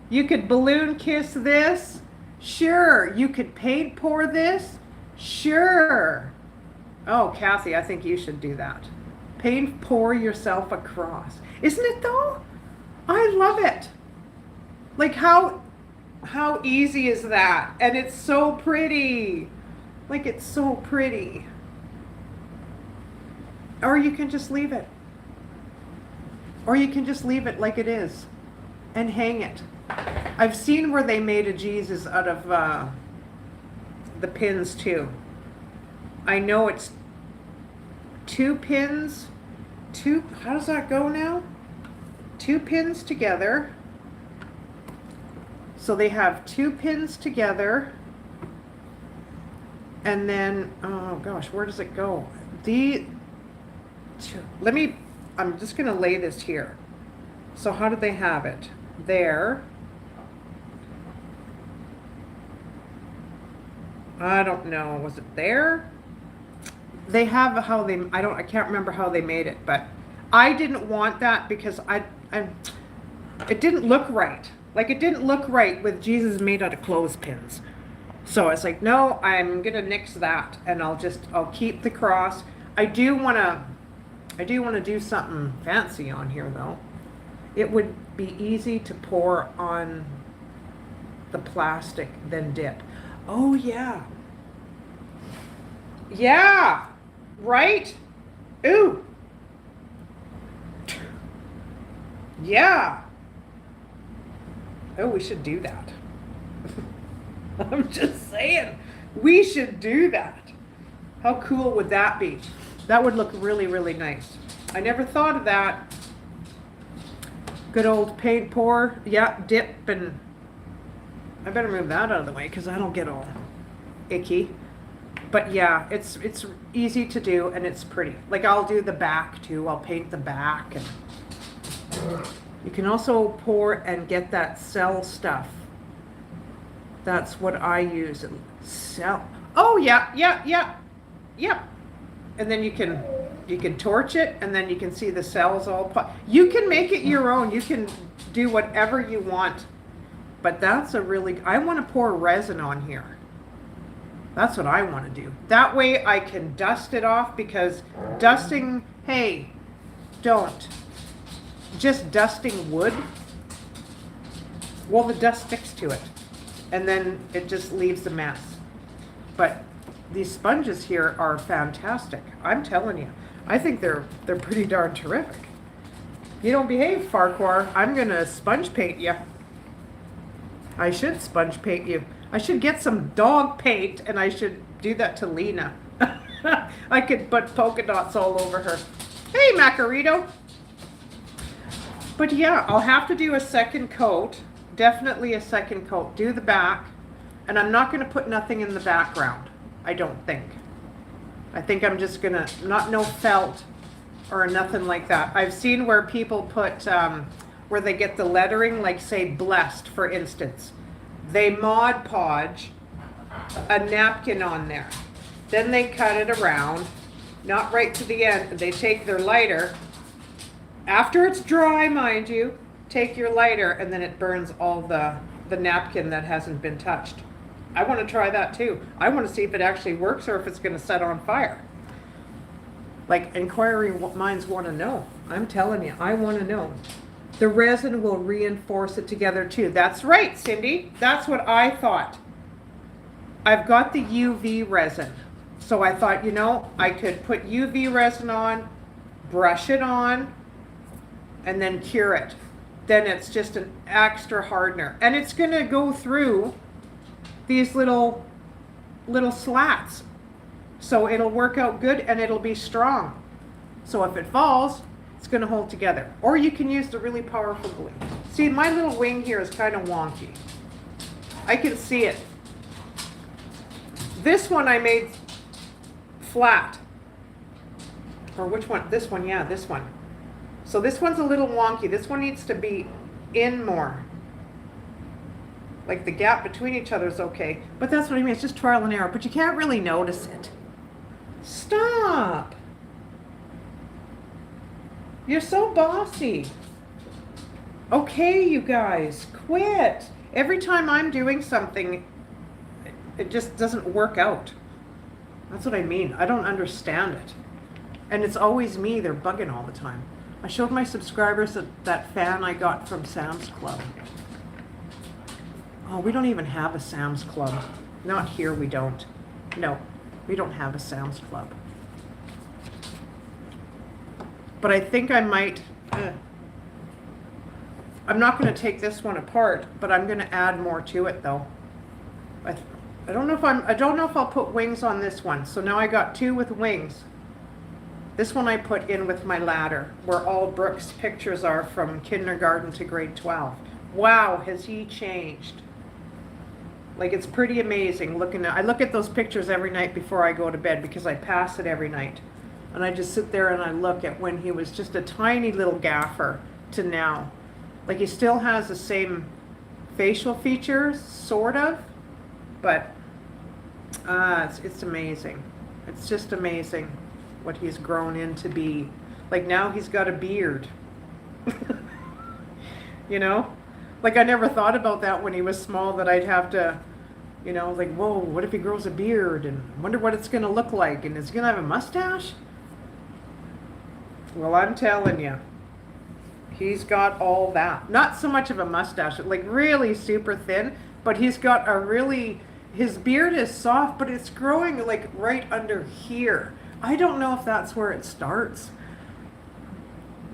You could balloon kiss this. Sure. You could paint pour this. Sure. Oh, Kathy, I think you should do that. Paint pour yourself a cross. Isn't it though? I love it. Like how easy is that? And it's so pretty. Like it's so pretty. Or you can just leave it. Or you can just leave it like it is and hang it. I've seen where they made a Jesus out of the pins too. I know it's 2 pins, how does that go now? 2 pins together. So they have 2 pins together. And then, oh gosh, where does it go? I'm just going to lay this here. So how do they have it? There. I don't know. Was it there? They have how they, I can't remember how they made it, but I didn't want that because it didn't look right. Like it didn't look right with Jesus made out of clothespins. So it's like, no, I'm going to nix that and I'll keep the cross. I do want to do something fancy on here though. It would be easy to pour on the plastic, then dip. Oh yeah. Yeah. Right? Ooh. Yeah. Oh, we should do that. I'm just saying. We should do that. How cool would that be? That would look really, really nice. I never thought of that. Good old paint pour. Yeah, dip, and I better move that out of the way because I don't get all icky. But yeah, it's easy to do and it's pretty. Like I'll do the back too. I'll paint the back. And you can also pour and get that cell stuff. That's what I use. Cell. Oh yeah. And then you can torch it, and then you can see the cells all. You can make it your own. You can do whatever you want. But that's I want to pour resin on here. That's what I want to do. That way I can dust it off because dusting, hey, don't. Just dusting wood, well, the dust sticks to it. And then it just leaves a mess. But these sponges here are fantastic. I'm telling you. I think they're pretty darn terrific. You don't behave, Farquhar. I'm going to sponge paint you. I should sponge paint you. I should get some dog paint and I should do that to Lena. I could put polka dots all over her. Hey, Macarito. But yeah, I'll have to do a second coat. Definitely a second coat. Do the back. And I'm not going to put nothing in the background. I don't think. I think I'm just going to, no felt or nothing like that. I've seen where people put, where they get the lettering, like say blessed, for instance. They Mod Podge a napkin on there. Then they cut it around, not right to the end. They take their lighter, after it's dry, mind you, take your lighter and then it burns all the napkin that hasn't been touched. I want to try that too. I want to see if it actually works or if it's going to set on fire. Like inquiring minds want to know. I'm telling you, I want to know. The resin will reinforce it together too. That's right, Cindy. That's what I thought. I've got the UV resin. So I thought, I could put UV resin on, brush it on, and then cure it. Then it's just an extra hardener. And it's going to go through these little slats. So it'll work out good and it'll be strong. So if it falls, it's going to hold together. Or you can use the really powerful glue. See, my little wing here is kind of wonky. I can see it. This one I made flat. Or which one? This one, yeah, this one. So this one's a little wonky. This one needs to be in more. Like the gap between each other is okay. But that's what I mean. It's just trial and error. But you can't really notice it. Stop. You're so bossy. Okay, you guys, quit. Every time I'm doing something, it just doesn't work out. That's what I mean. I don't understand it. And it's always me. They're bugging all the time. I showed my subscribers that fan I got from Sam's Club. Oh, we don't even have a Sam's Club. Not here, we don't. No, we don't have a Sam's Club. But I think I might... I'm not going to take this one apart, but I'm going to add more to it, though. I don't know if I'll put wings on this one. So now I got 2 with wings. This one I put in with my ladder, where all Brooke's pictures are from kindergarten to grade 12. Wow, has he changed? Like, it's pretty amazing I look at those pictures every night before I go to bed because I pass it every night. And I just sit there and I look at when he was just a tiny little gaffer to now. Like, he still has the same facial features, sort of, but it's amazing. It's just amazing what he's grown into be. Like, now he's got a beard. You know? Like, I never thought about that when he was small, that I'd have to, you know, like, whoa, what if he grows a beard? And wonder what it's going to look like. And is he going to have a mustache? Well, I'm telling you, he's got all that. Not so much of a mustache, like really super thin, but he's got a really, his beard is soft, but it's growing like right under here. I don't know if that's where it starts.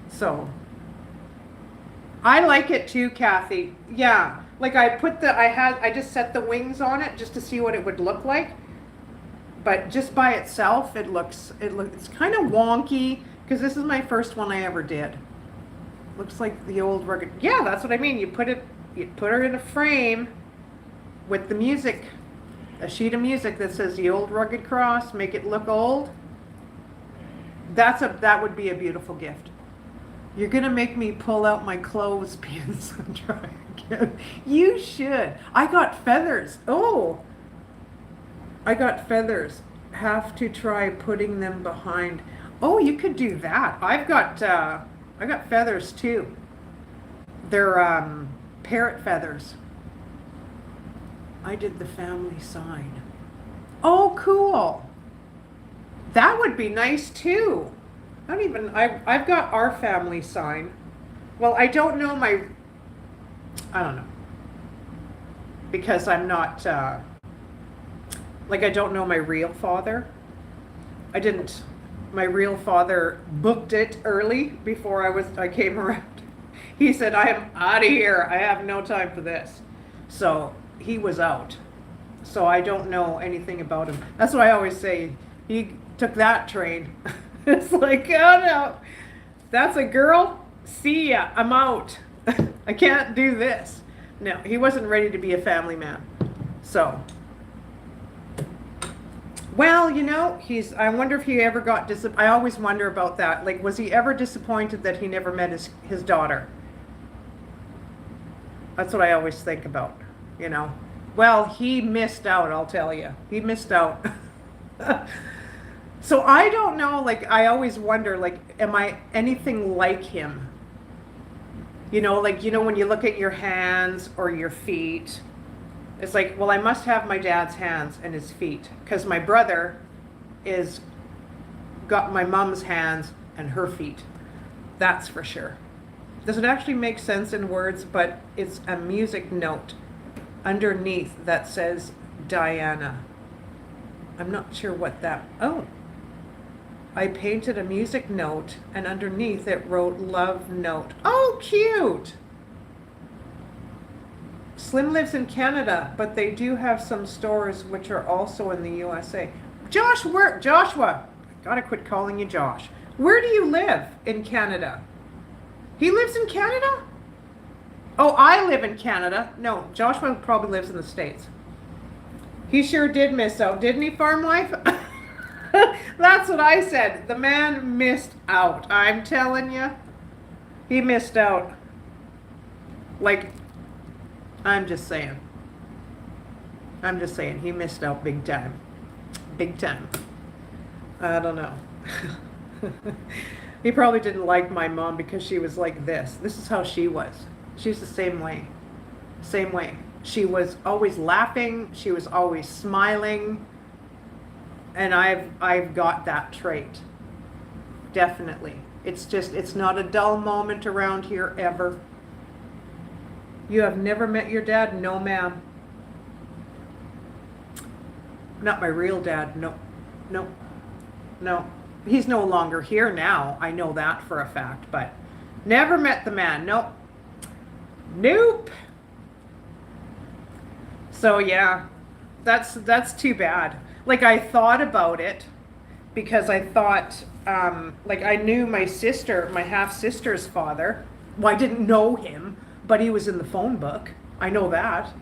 So, I like it too, Kathy. Yeah, like I just set the wings on it just to see what it would look like. But just by itself, it's kind of wonky, because this is my first one I ever did. Looks like the old rugged. Yeah, that's what I mean. You put her in a frame with the music, a sheet of music that says the old rugged cross, make it look old. That would be a beautiful gift. You're gonna make me pull out my clothespins and try again. You should. I got feathers. Oh, I got feathers. Have to try putting them behind. Oh, you could do that. I got feathers too. They're parrot feathers. I did the family sign. Oh, cool. That would be nice too. I've got our family sign. Well, I don't know. Because I'm not, like, I don't know my real father. My real father booked it early before I came around. He said, I am out of here. I have no time for this. So he was out. So I don't know anything about him. That's what I always say. He took that train. It's like, oh no, that's a girl. See ya, I'm out. I can't do this. No, he wasn't ready to be a family man. So, well, you know, I wonder if he ever got I always wonder about that. Like, was he ever disappointed that he never met his daughter? That's what I always think about, you know. Well, he missed out, I'll tell you. He missed out. So I don't know, like, I always wonder, like, am I anything like him? You know, like, you know, when you look at your hands or your feet, it's like, well, I must have my dad's hands and his feet, because my brother got my mom's hands and her feet. That's for sure. Does it actually make sense in words? But it's a music note underneath that says Diana. I'm not sure what that, oh. I painted a music note, and underneath it wrote love note. Oh, cute! Slim lives in Canada, but they do have some stores which are also in the USA. Joshua, I gotta quit calling you Josh. Where do you live in Canada? He lives in Canada? Oh, I live in Canada. No, Joshua probably lives in the States. He sure did miss out, didn't he, farm life? That's what I said. The man missed out. I'm telling you. He missed out. Like, I'm just saying. He missed out big time. Big time. I don't know. He probably didn't like my mom because she was like this. This is how she was. She's the same way. Same way. She was always laughing. She was always smiling. And I've got that trait. Definitely. It's not a dull moment around here ever. You have never met your dad? No, ma'am. Not my real dad. No. No. No. He's no longer here now. I know that for a fact, but never met the man. Nope. Nope. So yeah, that's too bad. Like I thought about it because I thought, like I knew my sister, my half sister's father. Well, I didn't know him, but he was in the phone book. I know that.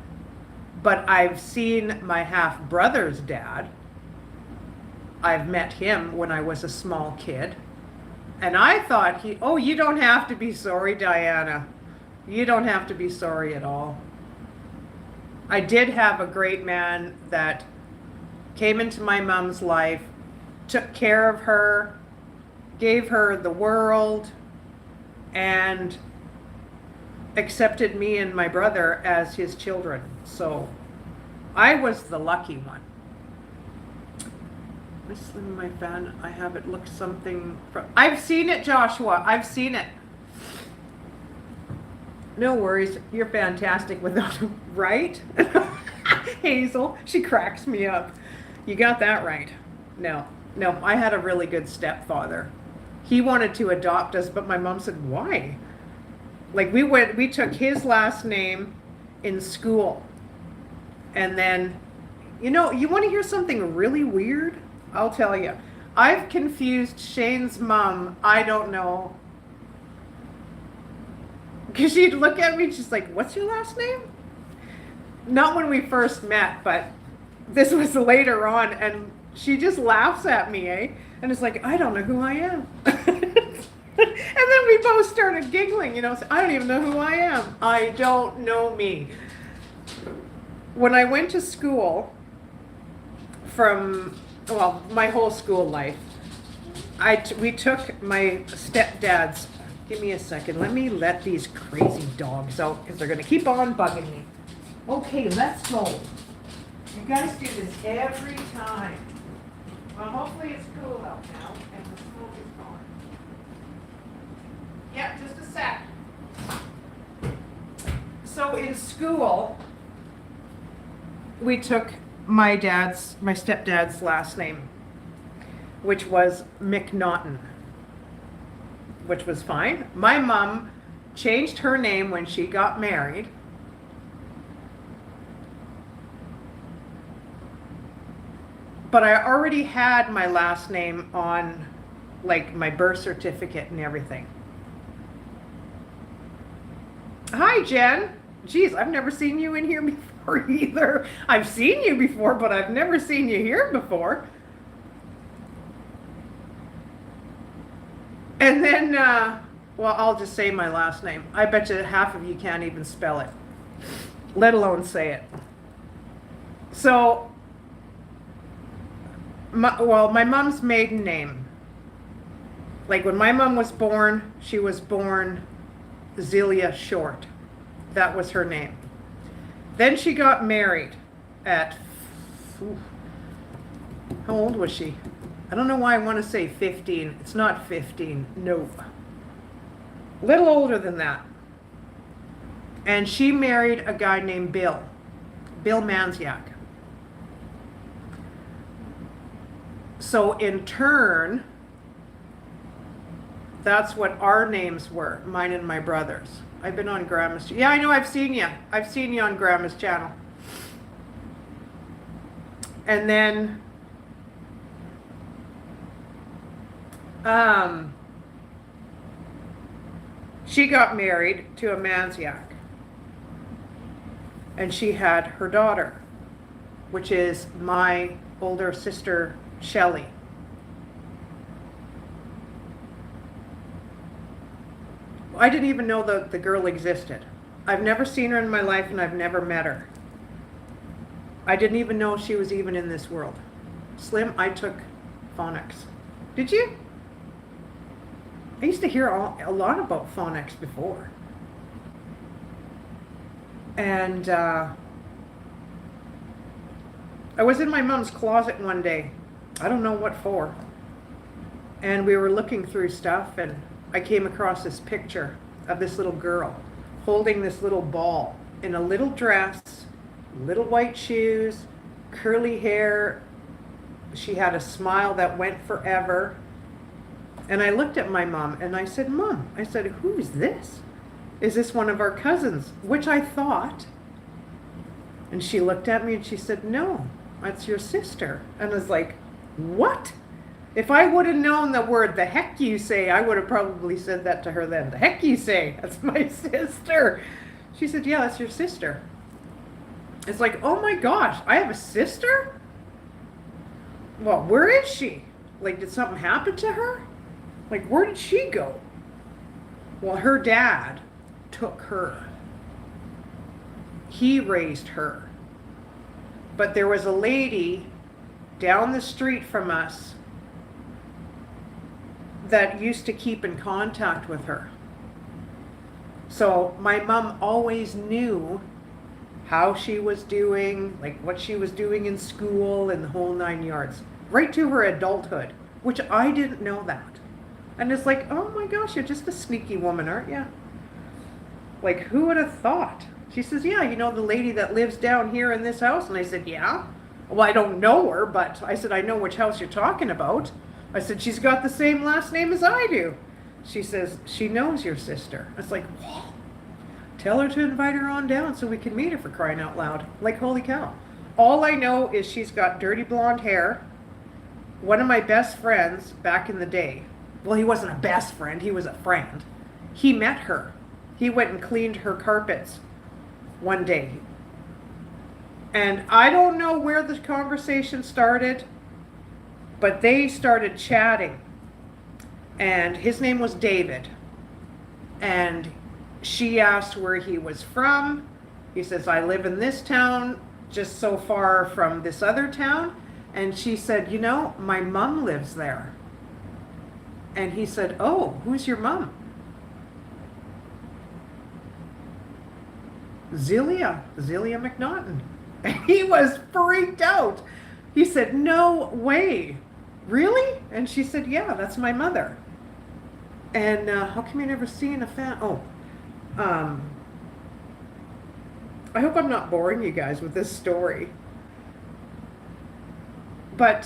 But I've seen my half brother's dad. I've met him when I was a small kid. And I thought oh, you don't have to be sorry, Diana. You don't have to be sorry at all. I did have a great man that came into my mom's life, took care of her, gave her the world, and accepted me and my brother as his children. So I was the lucky one. Miss Slim, my fan, I have it look something from... I've seen it, Joshua. I've seen it. No worries. You're fantastic without him, right? Hazel, she cracks me up. You got that right. No, I had a really good stepfather. He wanted to adopt us, but my mom said, why? Like we took his last name in school. And then, you want to hear something really weird? I'll tell you. I've confused Shane's mom, I don't know. Because she'd look at me and she's like, what's your last name? Not when we first met, but this was later on. And she just laughs at me, eh? And it's like, I don't know who I am. And then we both started giggling, so I don't even know who I am. I don't know me. When I went to school my whole school life, we took my stepdad's, give me a second, let these crazy dogs out because they're going to keep on bugging me. Okay, let's go. You guys do this every time. Well, hopefully it's cool out now and the smoke is gone. Yeah, just a sec. So in school, we took my stepdad's last name, which was McNaughton, which was fine. My mom changed her name when she got married. But I already had my last name on, like, my birth certificate and everything. Hi, Jen. Geez, I've never seen you in here before either. I've seen you before, but I've never seen you here before. And then, I'll just say my last name. I bet you half of you can't even spell it, let alone say it. So, my mom's maiden name. Like when my mom was born, she was born Zelia Short. That was her name. Then she got married at, how old was she? I don't know why I want to say 15. It's not 15. No. A little older than that. And she married a guy named Bill Manziak. So in turn, that's what our names were, mine and my brother's. I've been on Grandma's. Yeah, I know, I've seen you. I've seen you on Grandma's channel. And then, she got married to a Manziak. And she had her daughter, which is my older sister, Shelley. I didn't even know the girl existed. I've never seen her in my life and I've never met her. I didn't even know she was even in this world. Slim, I took phonics. Did you? I used to hear a lot about phonics before. And I was in my mom's closet one day. I don't know what for. And we were looking through stuff, and I came across this picture of this little girl holding this little ball in a little dress, little white shoes, curly hair. She had a smile that went forever. And I looked at my mom and I said, Mom, I said, who's this? Is this one of our cousins? Which I thought. And she looked at me and she said, no, that's your sister. And I was like, what? If I would have known the word, the heck you say, I would have probably said that to her then. The heck you say, that's my sister. She said, yeah, that's your sister. It's like, oh my gosh, I have a sister? Well, where is she? Like, did something happen to her? Like, where did she go? Well, her dad took her. He raised her. But there was a lady down the street from us that used to keep in contact with her. So my mom always knew how she was doing, like what she was doing in school and the whole 9 yards, right to her adulthood, which I didn't know that. And it's like, oh my gosh, you're just a sneaky woman, aren't you? Like, who would have thought? She says, yeah, you know the lady that lives down here in this house? And I said, yeah. Well, I don't know her, but I said, I know which house you're talking about. I said, she's got the same last name as I do. She says, she knows your sister. I was like, whoa. Tell her to invite her on down so we can meet her, for crying out loud. Like, holy cow. All I know is she's got dirty blonde hair. One of my best friends back in the day, well, he wasn't a best friend, he was a friend. He met her. He went and cleaned her carpets one day. And I don't know where the conversation started, but they started chatting. And his name was David. And she asked where he was from. He says, I live in this town, just so far from this other town. And she said, you know, my mom lives there. And he said, oh, who's your mom? Zelia McNaughton. And he was freaked out. He said, no way. Really? And she said, yeah, that's my mother. And how come you never seen a fan? Oh, I hope I'm not boring you guys with this story. But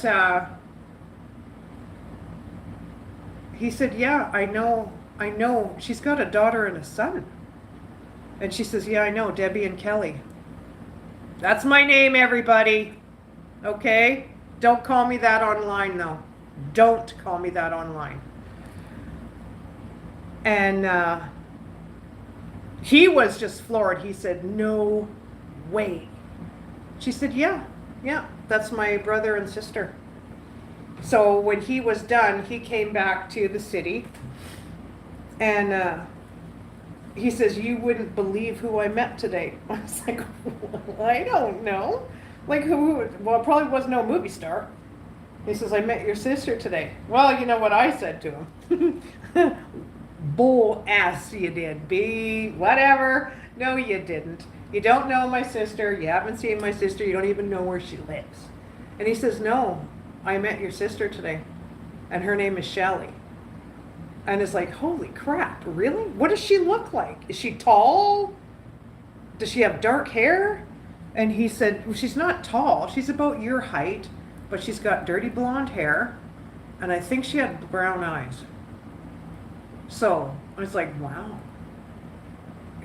he said, yeah, I know. She's got a daughter and a son. And she says, yeah, I know, Debbie and Kelly. That's my name, everybody. Okay? Don't call me that online, though. Don't call me that online. And he was just floored. He said, no way. She said, yeah, that's my brother and sister. So when he was done, he came back to the city. And he says, you wouldn't believe who I met today. I was like, well, I don't know. Like who? Well, it probably was no movie star. He says, I met your sister today. Well, you know what I said to him? Bull ass you did, B. Whatever. No, you didn't. You don't know my sister. You haven't seen my sister. You don't even know where she lives. And he says, no, I met your sister today. And her name is Shelly. And it's like, holy crap, really? What does she look like? Is she tall? Does she have dark hair? And he said, well, she's not tall. She's about your height, but she's got dirty blonde hair. And I think she had brown eyes. So I was like, wow.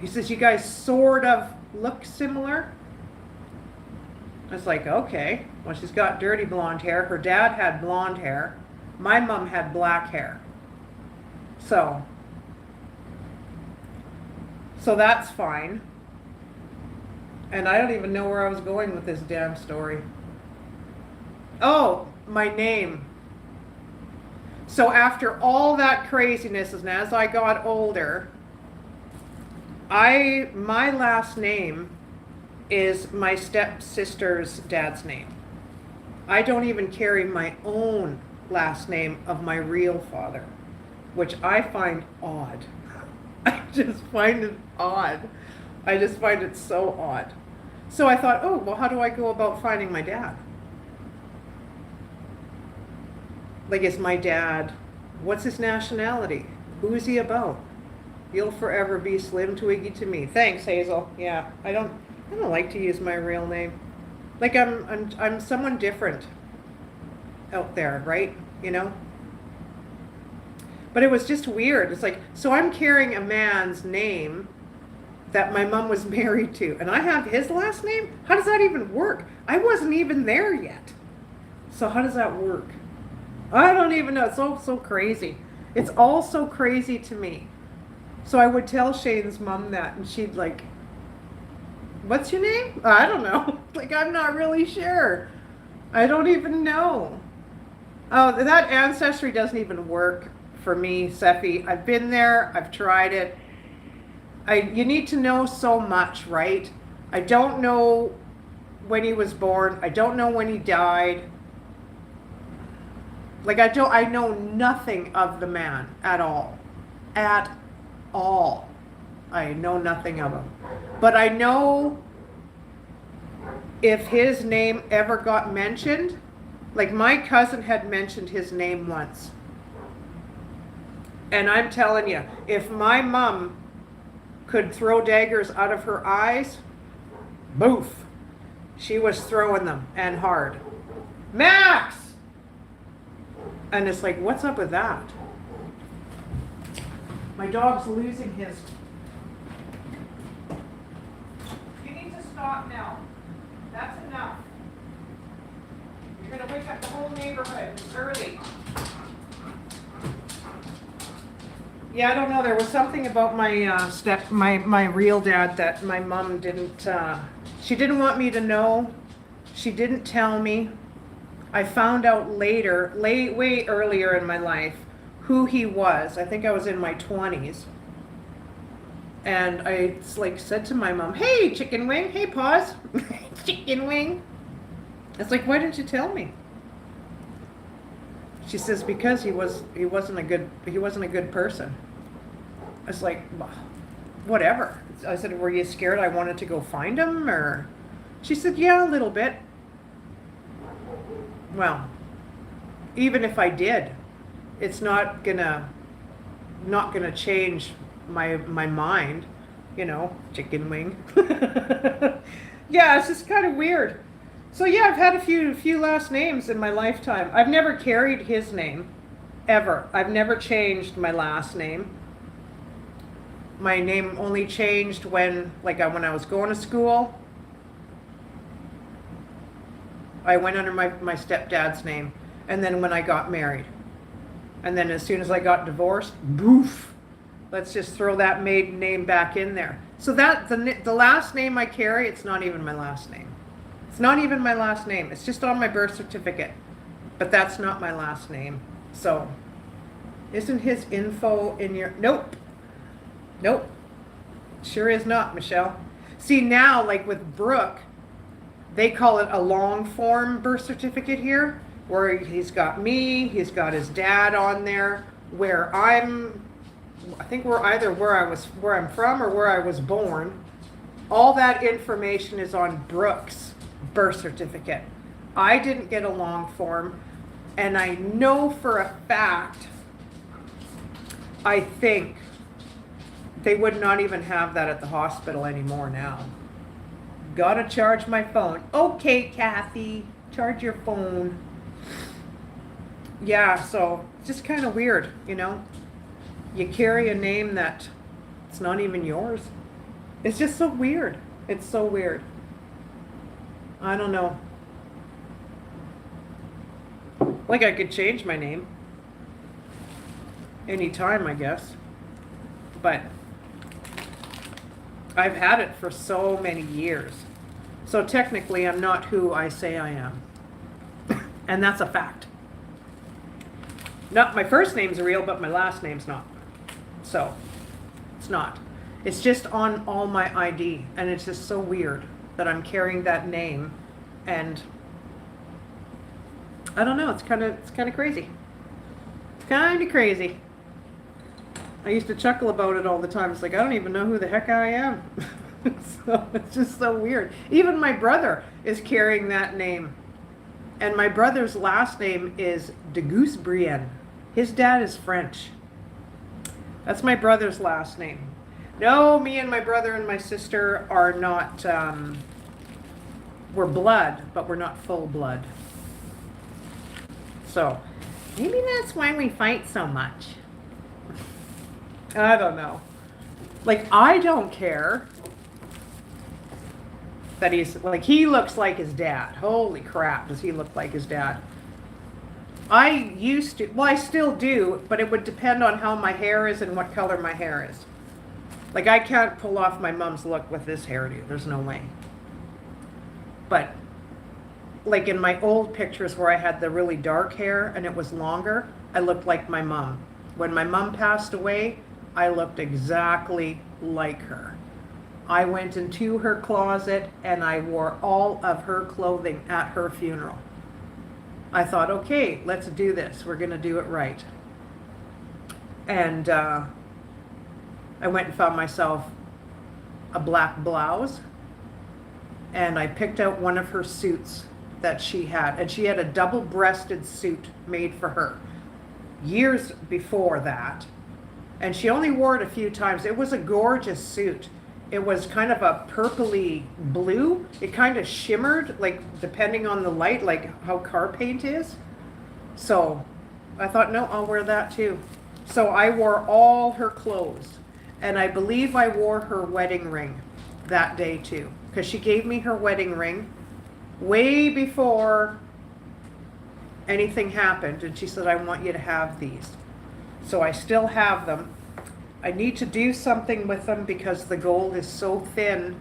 He says, you guys sort of look similar. I was like, okay. Well, she's got dirty blonde hair. Her dad had blonde hair. My mom had black hair. So that's fine. And I don't even know where I was going with this damn story. Oh, my name. So after all that craziness, and as I got older, my last name is my stepsister's dad's name. I don't even carry my own last name of my real father. which I find odd. I just find it odd. I just find it so odd. So I thought, oh, well, how do I go about finding my dad? Like, is my dad, what's his nationality? Who is he about? You'll forever be Slim Twiggy to me. Thanks, Hazel. Yeah, I don't like to use my real name. Like, I'm someone different out there, right? You know? But it was just weird. It's like, so I'm carrying a man's name that my mom was married to, and I have his last name? How does that even work? I wasn't even there yet. So how does that work? I don't even know. It's so crazy. It's all so crazy to me. So I would tell Shane's mom that, and she'd like, what's your name? I don't know. Like, I'm not really sure. I don't even know. Oh, that ancestry doesn't even work for me, Sephi. I've been there. I've tried it. You need to know so much, right? I don't know when he was born. I don't know when he died. Like, I know nothing of the man at all. At all. I know nothing of him. But I know if his name ever got mentioned, like my cousin had mentioned his name once. And I'm telling you, if my mom could throw daggers out of her eyes, boof, she was throwing them, and hard. Max! And it's like, what's up with that? My dog's losing his. You need to stop now. That's enough. You're going to wake up the whole neighborhood. It's early. Yeah, I don't know. There was something about my real dad that my mom didn't. She didn't want me to know. She didn't tell me. I found out later, way earlier in my life, who he was. I think I was in my 20s. And I like said to my mom, "Hey, chicken wing. Hey, pause. Chicken wing." It's like, why didn't you tell me? She says, because he wasn't a good person. It's like, whatever. I said, were you scared I wanted to go find him? Or she said, yeah, a little bit. Well, even if I did, it's not gonna change my mind, you know, chicken wing. Yeah, it's just kind of weird. So yeah, I've had a few last names in my lifetime. I've never carried his name, ever. I've never changed my last name. My name only changed when I was going to school. I went under my stepdad's name, and then when I got married. And then as soon as I got divorced, boof, let's just throw that maiden name back in there. So that the last name I carry, it's not even my last name. It's not even my last name. It's just on my birth certificate. But that's not my last name. So, isn't his info in your... Nope. Nope. Sure is not, Michelle. See, now, like with Brooke, they call it a long form birth certificate here, where he's got me, he's got his dad on there, where I think we're either where I'm from or where I was born. All that information is on Brooke's birth certificate. I didn't get a long form, and I know for a fact, I think they would not even have that at the hospital anymore now. Gotta charge my phone. Okay, Kathy, charge your phone. Yeah, so just kind of weird, you know. You carry a name that it's not even yours. It's just so weird. It's so weird. I don't know. Like, I could change my name anytime, I guess. But I've had it for so many years. So technically, I'm not who I say I am. And that's a fact. No, my first name's real, but my last name's not. So, it's not. It's just on all my ID, and it's just so weird that I'm carrying that name, and I don't know, it's kind of crazy. It's kind of crazy. I used to chuckle about it all the time. It's like, I don't even know who the heck I am. So it's just so weird. Even my brother is carrying that name. And my brother's last name is de Goosebrien. His dad is French. That's my brother's last name. No, me and my brother and my sister are not, we're blood, but we're not full blood. So, maybe that's why we fight so much. I don't know. Like, I don't care that he's, like, he looks like his dad. Holy crap, does he look like his dad. I used to, well, I still do, but it would depend on how my hair is and what color my hair is. Like, I can't pull off my mom's look with this hairdo. There's no way. But, like in my old pictures where I had the really dark hair and it was longer, I looked like my mom. When my mom passed away, I looked exactly like her. I went into her closet and I wore all of her clothing at her funeral. I thought, okay, let's do this. We're going to do it right. And I went and found myself a black blouse, and I picked out one of her suits that she had, and she had a double-breasted suit made for her years before that, and she only wore it a few times. It was a gorgeous suit. It was kind of a purpley blue. It kind of shimmered, like depending on the light, like how car paint is. So I thought, no, I'll wear that too. So I wore all her clothes. And I believe I wore her wedding ring that day too, because she gave me her wedding ring way before anything happened. And she said, I want you to have these. So I still have them. I need to do something with them because the gold is so thin.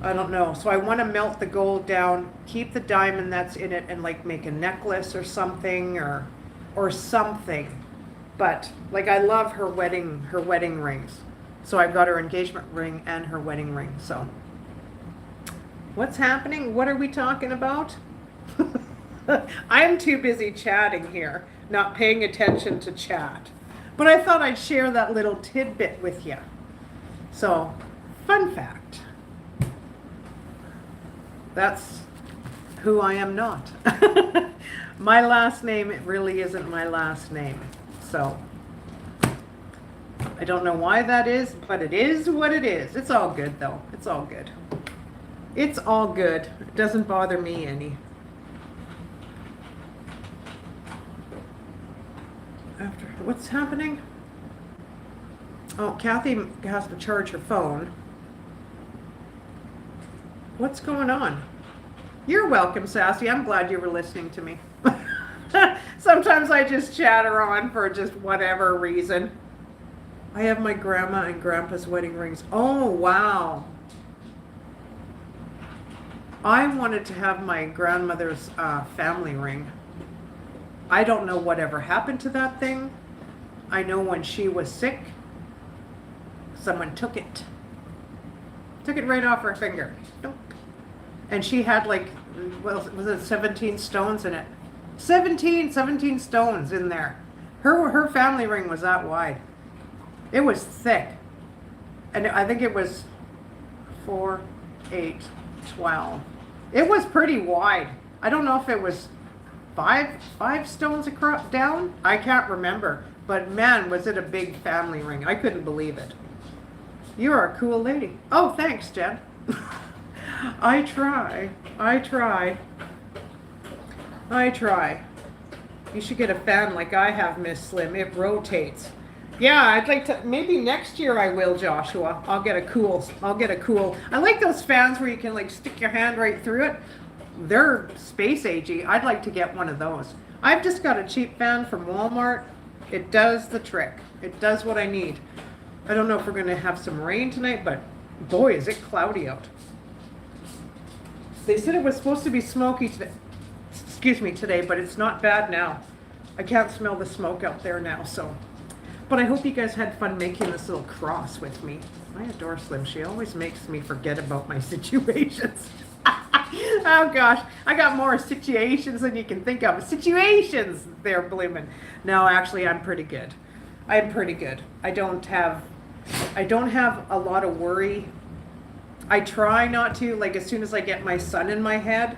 I don't know. So I want to melt the gold down, keep the diamond that's in it, and like make a necklace or something, or something. But like, I love her wedding rings. So I've got her engagement ring and her wedding ring. So what's happening? What are we talking about? I'm too busy chatting here, not paying attention to chat. But I thought I'd share that little tidbit with you. So, fun fact. That's who I am not. My last name, it really isn't my last name. So, I don't know why that is, but it is what it is. It's all good though. It's all good. It's all good. It doesn't bother me any. After, what's happening? Oh, Kathy has to charge her phone. What's going on? You're welcome, Sassy. I'm glad you were listening to me. Sometimes I just chatter on for just whatever reason. I have my grandma and grandpa's wedding rings. Oh, wow. I wanted to have my grandmother's family ring. I don't know whatever happened to that thing. I know when she was sick, someone took it. Took it right off her finger. Nope. And she had like, well, was it 17 stones in it? 17 stones in there. Her family ring was that wide. It was thick. And I think it was 4, 8, 12. It was pretty wide. I don't know if it was five stones across down. I can't remember. But man, was it a big family ring. I couldn't believe it. You're a cool lady. Oh, thanks, Jen. I try. You should get a fan like I have, Miss Slim. It rotates. Yeah, I'd like to, maybe next year I will, Joshua. I'll get a cool, I like those fans where you can like stick your hand right through it. They're space agey. I'd like to get one of those. I've just got a cheap fan from Walmart. It does the trick. It does what I need. I don't know if we're going to have some rain tonight, but boy, is it cloudy out. They said it was supposed to be smoky today, but it's not bad now. I can't smell the smoke out there now, so. But I hope you guys had fun making this little cross with me. I adore Slim. She always makes me forget about my situations. Oh gosh, I got more situations than you can think of. Situations there, blooming. No, actually, I'm pretty good. I'm pretty good. I don't have a lot of worry. I try not to. Like as soon as I get my son in my head,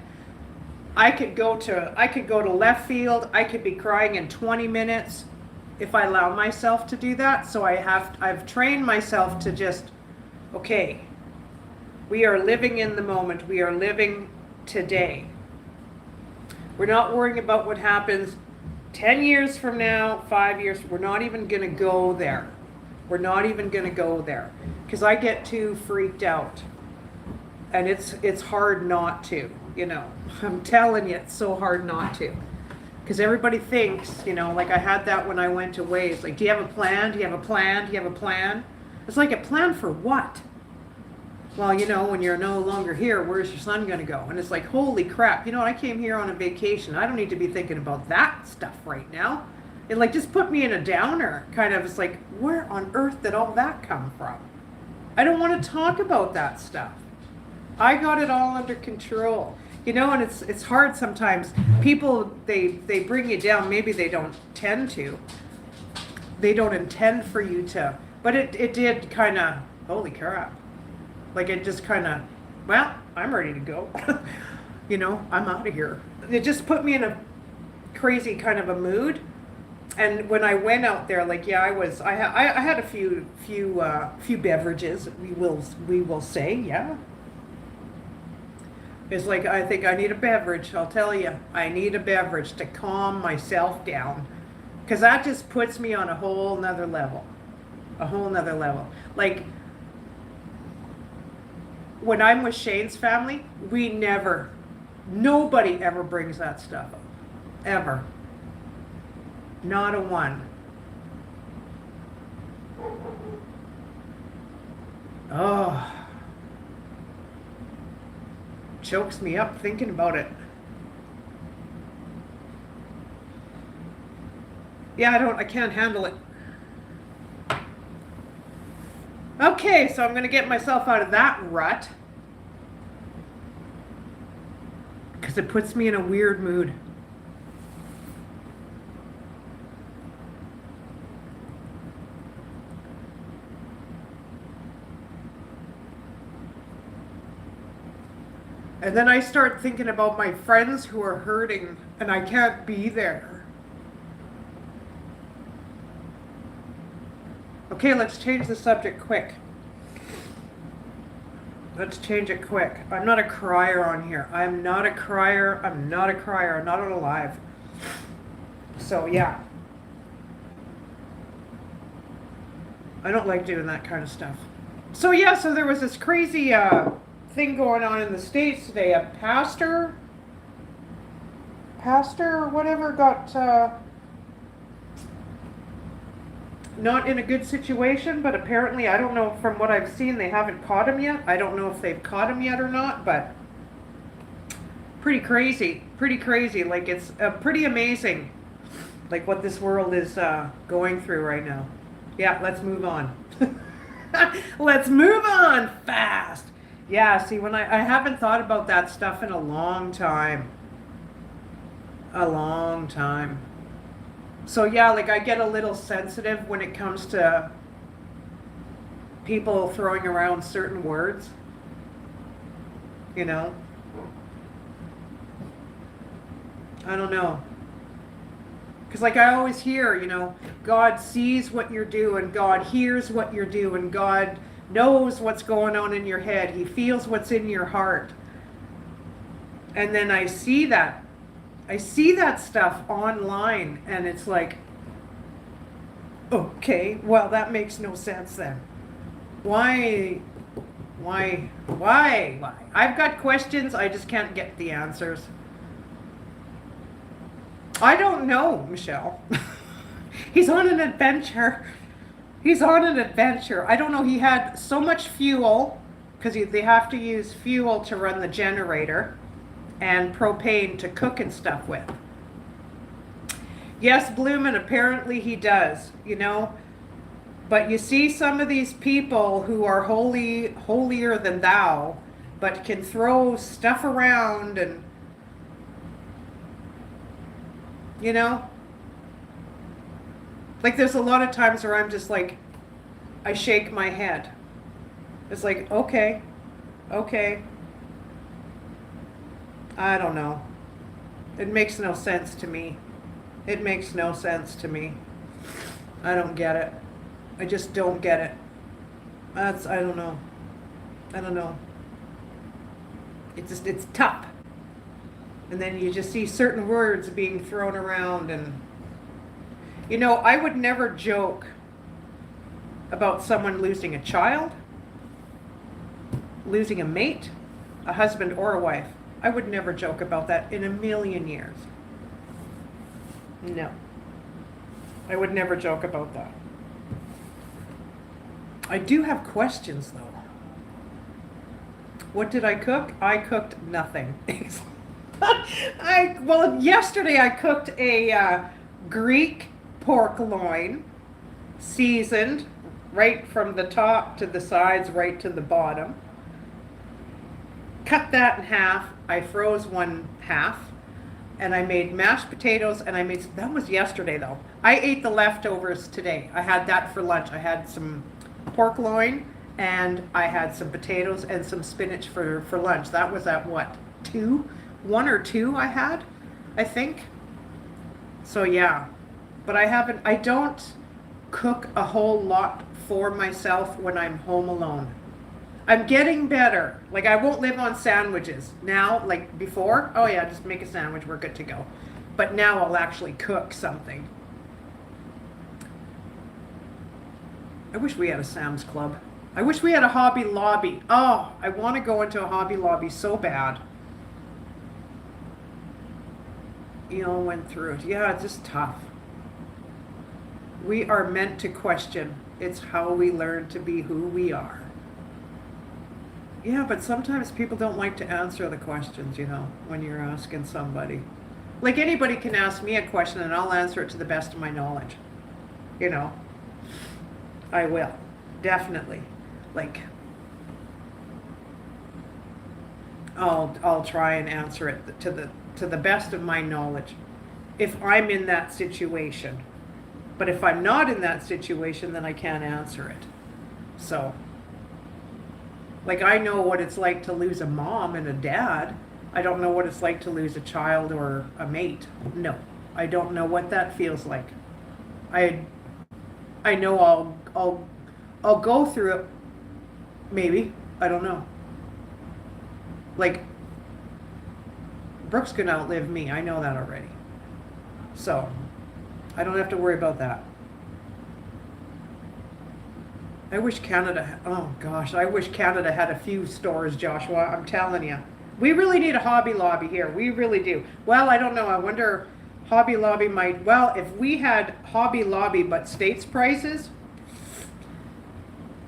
I could go to left field. I could be crying in 20 minutes if I allow myself to do that. So I've trained myself to just, okay, we are living in the moment. We are living today. We're not worrying about what happens 10 years from now, 5 years. We're not even going to go there. We're not even going to go there because I get too freaked out. And it's hard not to, you know. I'm telling you, it's so hard not to. Because everybody thinks, you know, like I had that when I went away. It's like, do you have a plan? Do you have a plan? Do you have a plan? It's like, a plan for what? Well, you know, when you're no longer here, where's your son going to go? And it's like, holy crap, you know what? I came here on a vacation. I don't need to be thinking about that stuff right now. It like just put me in a downer, kind of. It's like, where on earth did all that come from? I don't want to talk about that stuff. I got it all under control. You know, and it's hard sometimes. People, they bring you down. Maybe they don't tend to. They don't intend for you to. But it did kind of, holy crap. Like it just kind of, well, I'm ready to go. You know, I'm out of here. It just put me in a crazy kind of a mood. And when I went out there, like, yeah, I had a few beverages, we will say, yeah. It's like, I think I need a beverage. I'll tell you, I need a beverage to calm myself down. Because that just puts me on a whole nother level. A whole nother level. Like, when I'm with Shane's family, nobody ever brings that stuff up. Ever. Not a one. Oh. Chokes me up thinking about it. Yeah, I can't handle it. Okay, so I'm going to get myself out of that rut. Because it puts me in a weird mood. And then I start thinking about my friends who are hurting and I can't be there. Okay, let's change the subject quick. Let's change it quick. I'm not a crier on here. I'm not a crier. I'm not alive. So yeah. I don't like doing that kind of stuff. So yeah, so there was this crazy thing going on in the States today. A pastor or whatever got not in a good situation, but apparently, I don't know, from what I've seen, they haven't caught him yet. I don't know if they've caught him yet or not, but pretty crazy, like it's pretty amazing, like what this world is going through right now. Yeah, let's move on. Let's move on fast. Yeah, see, when I haven't thought about that stuff in a long time. So yeah, like I get a little sensitive when it comes to people throwing around certain words. You know? I don't know. Because like I always hear, you know, God sees what you're doing, God hears what you're doing, God knows what's going on in your head, He feels what's in your heart. And then I see that stuff online and it's like, okay, well that makes no sense then. Why? I've got questions, I just can't get the answers. I don't know, Michelle. He's on an adventure. I don't know, he had so much fuel, because they have to use fuel to run the generator, and propane to cook and stuff with. Yes, Bloomin', apparently he does, you know. But you see some of these people who are holier than thou, but can throw stuff around and, you know, like there's a lot of times where I'm just like, I shake my head. It's like, okay, okay. I don't know. It makes no sense to me. It makes no sense to me. I don't get it. I just don't get it. I don't know. I don't know. It's tough. And then you just see certain words being thrown around and, you know, I would never joke about someone losing a child, losing a mate, a husband or a wife. I would never joke about that in a million years. No. I would never joke about that. I do have questions though. What did I cook? I cooked nothing. Yesterday I cooked a Greek pork loin, seasoned right from the top to the sides, right to the bottom. Cut that in half. I froze one half, and I made mashed potatoes, and that was yesterday though. I ate the leftovers today. I had that for lunch. I had some pork loin, and I had some potatoes and some spinach for lunch. That was at what, 1 or 2 I had, I think. So yeah, but I don't cook a whole lot for myself when I'm home alone. I'm getting better. Like I won't live on sandwiches now, like before. Oh yeah, just make a sandwich, we're good to go. But now I'll actually cook something. I wish we had a Sam's Club. I wish we had a Hobby Lobby. Oh, I want to go into a Hobby Lobby so bad. You know, went through it. Yeah, it's just tough. We are meant to question. It's how we learn to be who we are. Yeah, but sometimes people don't like to answer the questions, you know, when you're asking somebody. Like anybody can ask me a question and I'll answer it to the best of my knowledge. You know, I will. Definitely. Like, I'll try and answer it to the best of my knowledge if I'm in that situation. But if I'm not in that situation, then I can't answer it. So, like I know what it's like to lose a mom and a dad. I don't know what it's like to lose a child or a mate. No, I don't know what that feels like. I know I'll go through it. Maybe. I don't know. Like, Brooke's gonna outlive me. I know that already. So, I don't have to worry about that. I wish Canada, oh gosh, I wish Canada had a few stores, Joshua. I'm telling you. We really need a Hobby Lobby here. We really do. Well, I don't know. I wonder, Hobby Lobby might, well, if we had Hobby Lobby but States prices,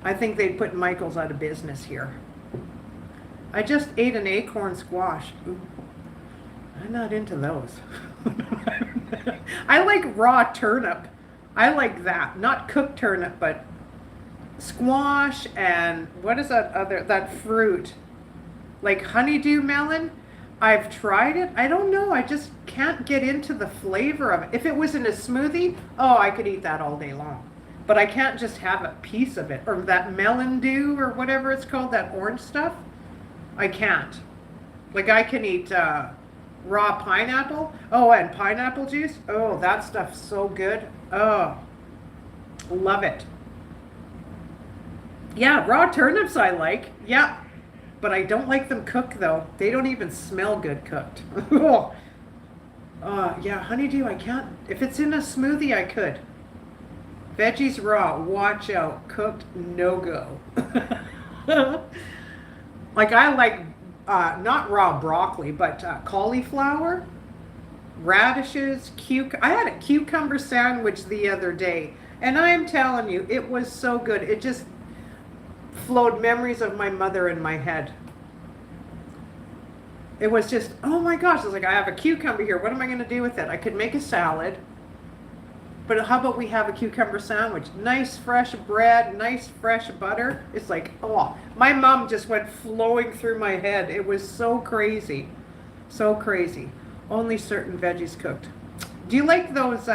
I think they'd put Michael's out of business here. I just ate an acorn squash. Ooh, I'm not into those. I like raw turnip. I like that. Not cooked turnip, but squash and what is that fruit? Like honeydew melon? I've tried it. I don't know. I just can't get into the flavor of it. If it was in a smoothie, oh, I could eat that all day long. But I can't just have a piece of it. Or that melon dew or whatever it's called, that orange stuff. I can't. Like I can eat raw pineapple. Oh, and pineapple juice. Oh, that stuff's so good. Oh, love it. Yeah, raw turnips I like. Yeah, but I don't like them cooked though. They don't even smell good cooked. Yeah, honeydew I can't. If it's in a smoothie, I could. Veggies raw, watch out. Cooked, no go. Like I like not raw broccoli, but cauliflower, radishes, I had a cucumber sandwich the other day, and I'm telling you, it was so good. It just flowed memories of my mother in my head. It was just, oh my gosh, I was like, I have a cucumber here. What am I going to do with it? I could make a salad. But how about we have a cucumber sandwich? Nice fresh bread, nice fresh butter. It's like, oh, my mom just went flowing through my head. It was so crazy. So crazy. Only certain veggies cooked. Do you like those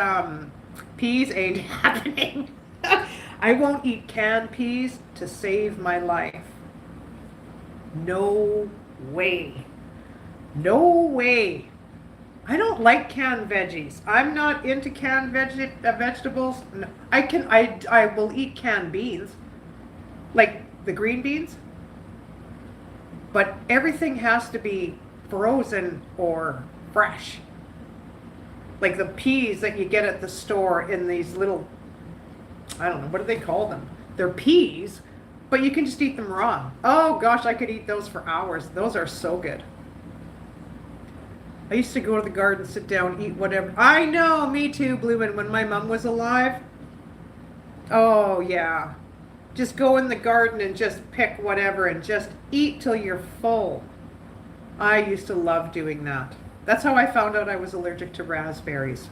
peas? Ain't happening. I won't eat canned peas to save my life. No way. No way. I don't like canned veggies. I'm not into canned vegetables. No, I will eat canned beans, like the green beans. But everything has to be frozen or fresh. Like the peas that you get at the store in these little, I don't know, what do they call them? They're peas, but you can just eat them raw. Oh gosh, I could eat those for hours. Those are so good. I used to go to the garden, sit down, eat whatever. I know, me too, Bloomin', when my mom was alive. Oh, yeah. Just go in the garden and just pick whatever and just eat till you're full. I used to love doing that. That's how I found out I was allergic to raspberries.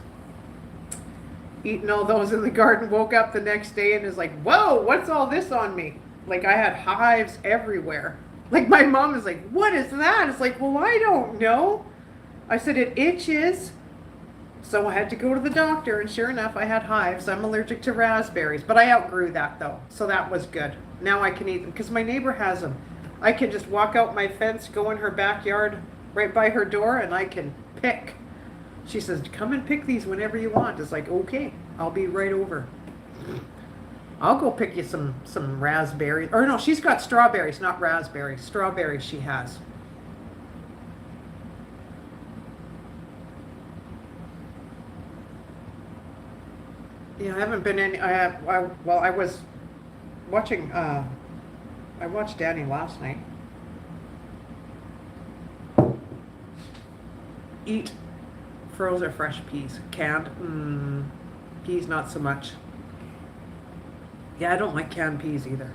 Eating all those in the garden, woke up the next day and is like, whoa, what's all this on me? Like I had hives everywhere. Like my mom is like, what is that? It's like, well, I don't know. I said, it itches. So I had to go to the doctor, and sure enough, I had hives. I'm allergic to raspberries, but I outgrew that though, so that was good. Now I can eat them because my neighbor has them. I can just walk out my fence, go in her backyard, right by her door, and I can pick. She says, come and pick these whenever you want. It's like, okay, I'll be right over. I'll go pick you some raspberries. Or no, she's got strawberries, not raspberries. Strawberries she has. Yeah, I haven't been in. I was watching. I watched Danny last night. Eat frozen or fresh peas. Canned, peas not so much. Yeah, I don't like canned peas either.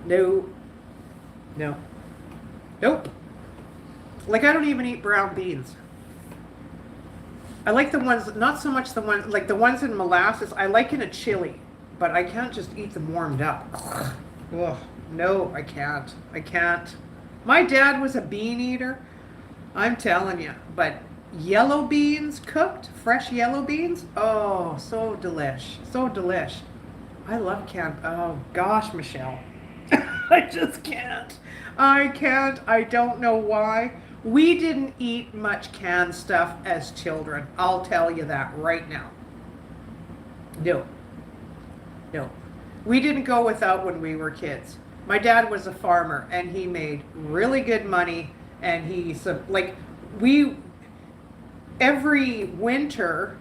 No. Nope. Like I don't even eat brown beans. I like the ones, not so much the ones, like the ones in molasses, I like in a chili, but I can't just eat them warmed up. Ugh. No, I can't. My dad was a bean eater, I'm telling you, but yellow beans cooked, fresh yellow beans, oh, so delish. I love canned, oh gosh, Michelle. I just can't. I don't know why. We didn't eat much canned stuff as children. I'll tell you that right now. No. We didn't go without when we were kids. My dad was a farmer and he made really good money, and every winter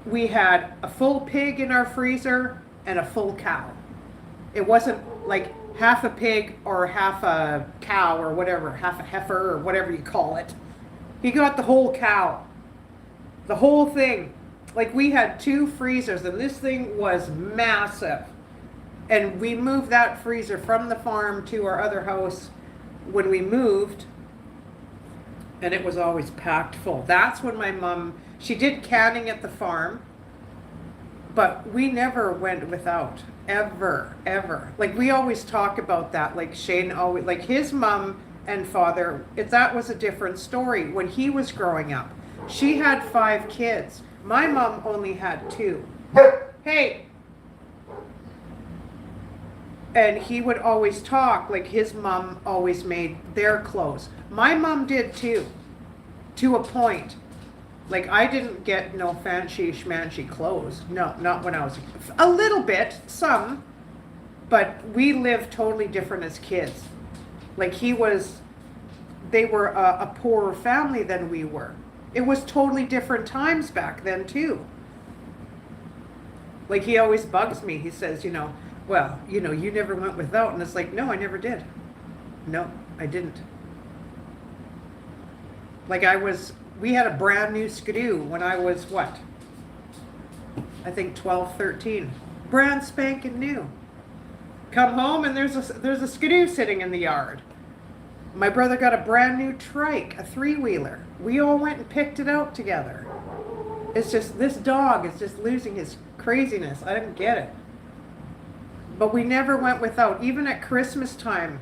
we had a full pig in our freezer and a full cow. It wasn't like half a pig or half a cow or whatever, half a heifer or whatever you call it. He got the whole cow. The whole thing. Like we had 2 freezers and this thing was massive. And we moved that freezer from the farm to our other house when we moved, and it was always packed full. That's when my mom, she did canning at the farm, but we never went without. Ever. Like we always talk about that. Like Shane always, like his mom and father, that was a different story when he was growing up. She had 5 kids. My mom only had 2. Hey. And he would always talk like his mom always made their clothes. My mom did too, to a point. Like I didn't get no fancy schmancy clothes. No, not when I was a little bit, some, but we lived totally different as kids. Like they were a poorer family than we were. It was totally different times back then too. Like he always bugs me. He says, well, you never went without, and it's like, no, I never did. No, I didn't. Like we had a brand new Skidoo when I was I think 12, 13. Brand spanking new. Come home and there's a Skidoo sitting in the yard. My brother got a brand new trike, a 3-wheeler. We all went and picked it out together. It's just, this dog is just losing his craziness. I don't get it. But we never went without. Even at Christmas time,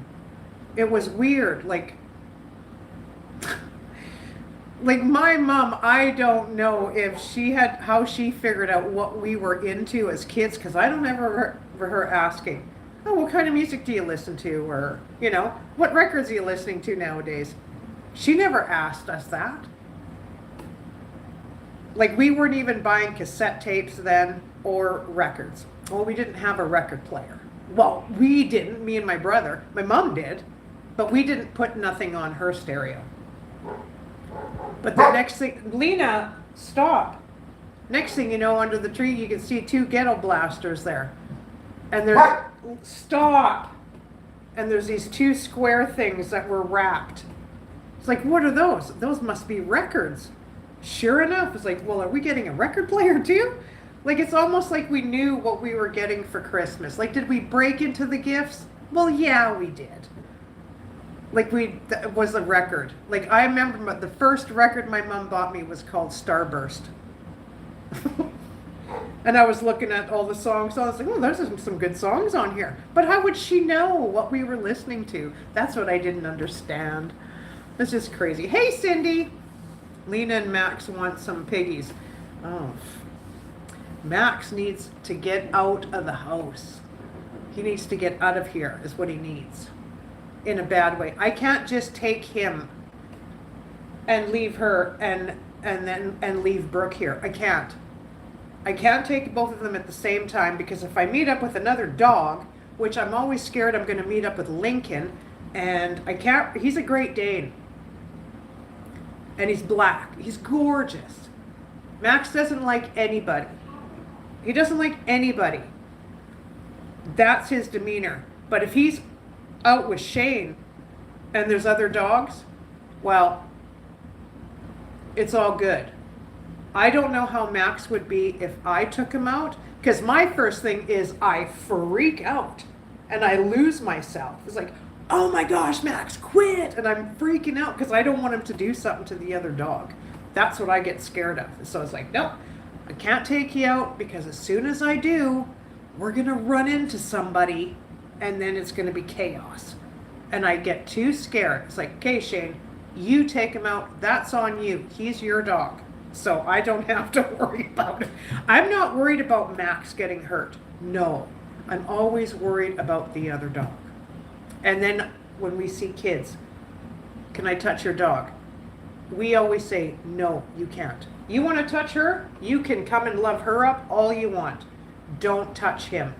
it was weird. Like my mom, I don't know if she had, how she figured out what we were into as kids, because I don't ever remember her asking, oh, what kind of music do you listen to? Or, what records are you listening to nowadays? She never asked us that. Like, we weren't even buying cassette tapes then or records. Well, we didn't have a record player. Well, we didn't, me and my brother. My mom did, but we didn't put nothing on her stereo. But the next thing, Lena, stop. Next thing you know, under the tree, you can see 2 ghetto blasters there. And there's, stop. And there's these 2 square things that were wrapped. It's like, what are those? Those must be records. Sure enough, it's like, well, are we getting a record player too? Like, it's almost like we knew what we were getting for Christmas. Like, did we break into the gifts? Well, yeah, we did. Like, it was a record. Like, I remember the first record my mom bought me was called Starburst. And I was looking at all the songs, so I was like, oh, there's some good songs on here. But how would she know what we were listening to? That's what I didn't understand. It's just crazy. Hey, Cindy! Lena and Max want some piggies. Oh, Max needs to get out of the house. He needs to get out of here, is what he needs. In a bad way. I can't just take him and leave her and leave Brooke here. I can't. I can't take both of them at the same time, because if I meet up with another dog, which I'm always scared I'm going to meet up with Lincoln, and I can't, he's a Great Dane. And he's black. He's gorgeous. Max doesn't like anybody. He doesn't like anybody. That's his demeanor. But if he's out with Shane and there's other dogs, well, it's all good. I don't know how Max would be if I took him out, because my first thing is I freak out and I lose myself. It's like, oh my gosh, Max, quit! And I'm freaking out because I don't want him to do something to the other dog. That's what I get scared of. So it's like, no, I can't take you out, because as soon as I do, we're going to run into somebody and then it's going to be chaos. And I get too scared. It's like, okay, Shane, you take him out. That's on you. He's your dog. So I don't have to worry about it. I'm not worried about Max getting hurt. No, I'm always worried about the other dog. And then when we see kids, can I touch your dog? We always say, no, you can't. You want to touch her? You can come and love her up all you want. Don't touch him.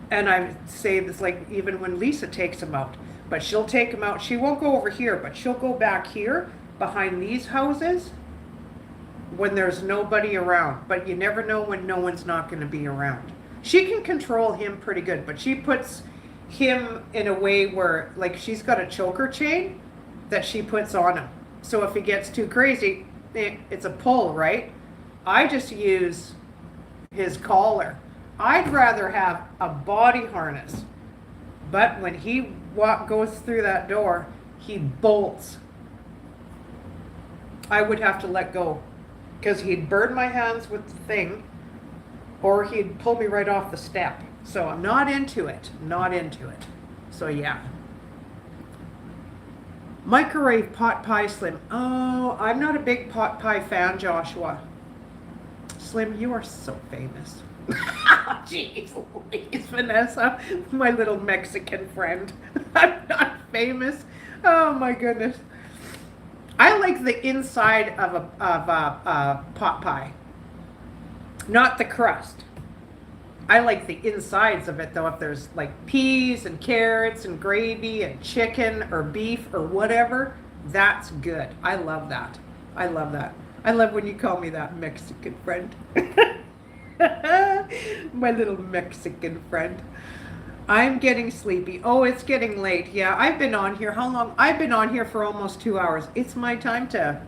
And I say this, like, even when Lisa takes him out. But she'll take him out. She won't go over here, but she'll go back here behind these houses when there's nobody around. But you never know when no one's not going to be around. She can control him pretty good, but she puts him in a way where, like, she's got a choker chain that she puts on him. So if he gets too crazy, it's a pull, right? I just use his collar. I'd rather have a body harness. But when he goes through that door, he bolts. I would have to let go, because he'd burn my hands with the thing, or he'd pull me right off the step. So I'm not into it. Not into it. So yeah. Microwave pot pie, Slim. Oh, I'm not a big pot pie fan, Joshua. Slim, you are so famous. Jeez Louise, Vanessa, my little Mexican friend. I'm not famous. Oh my goodness. I like the inside of a pot pie, not the crust. I like the insides of it, though. If there's like peas and carrots and gravy and chicken or beef or whatever, that's good. I love that. I love that. I love when you call me that, Mexican friend. My little Mexican friend. I'm getting sleepy. Oh, it's getting late. Yeah, I've been on here. How long? I've been on here for almost 2 hours. It's my time to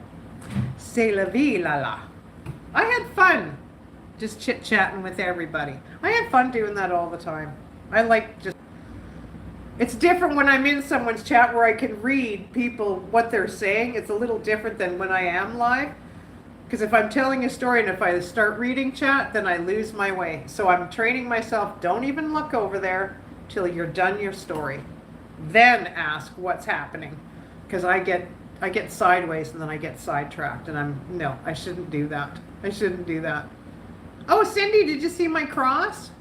say la vie, la la. I had fun just chit-chatting with everybody. I had fun doing that all the time. I like just... It's different when I'm in someone's chat where I can read people, what they're saying. It's a little different than when I am live. Because if I'm telling a story and if I start reading chat, then I lose my way. So I'm training myself, don't even look over there till you're done your story. Then ask what's happening. Because I get sideways and then I get sidetracked and no, I shouldn't do that. I shouldn't do that. Oh, Cindy, did you see my cross?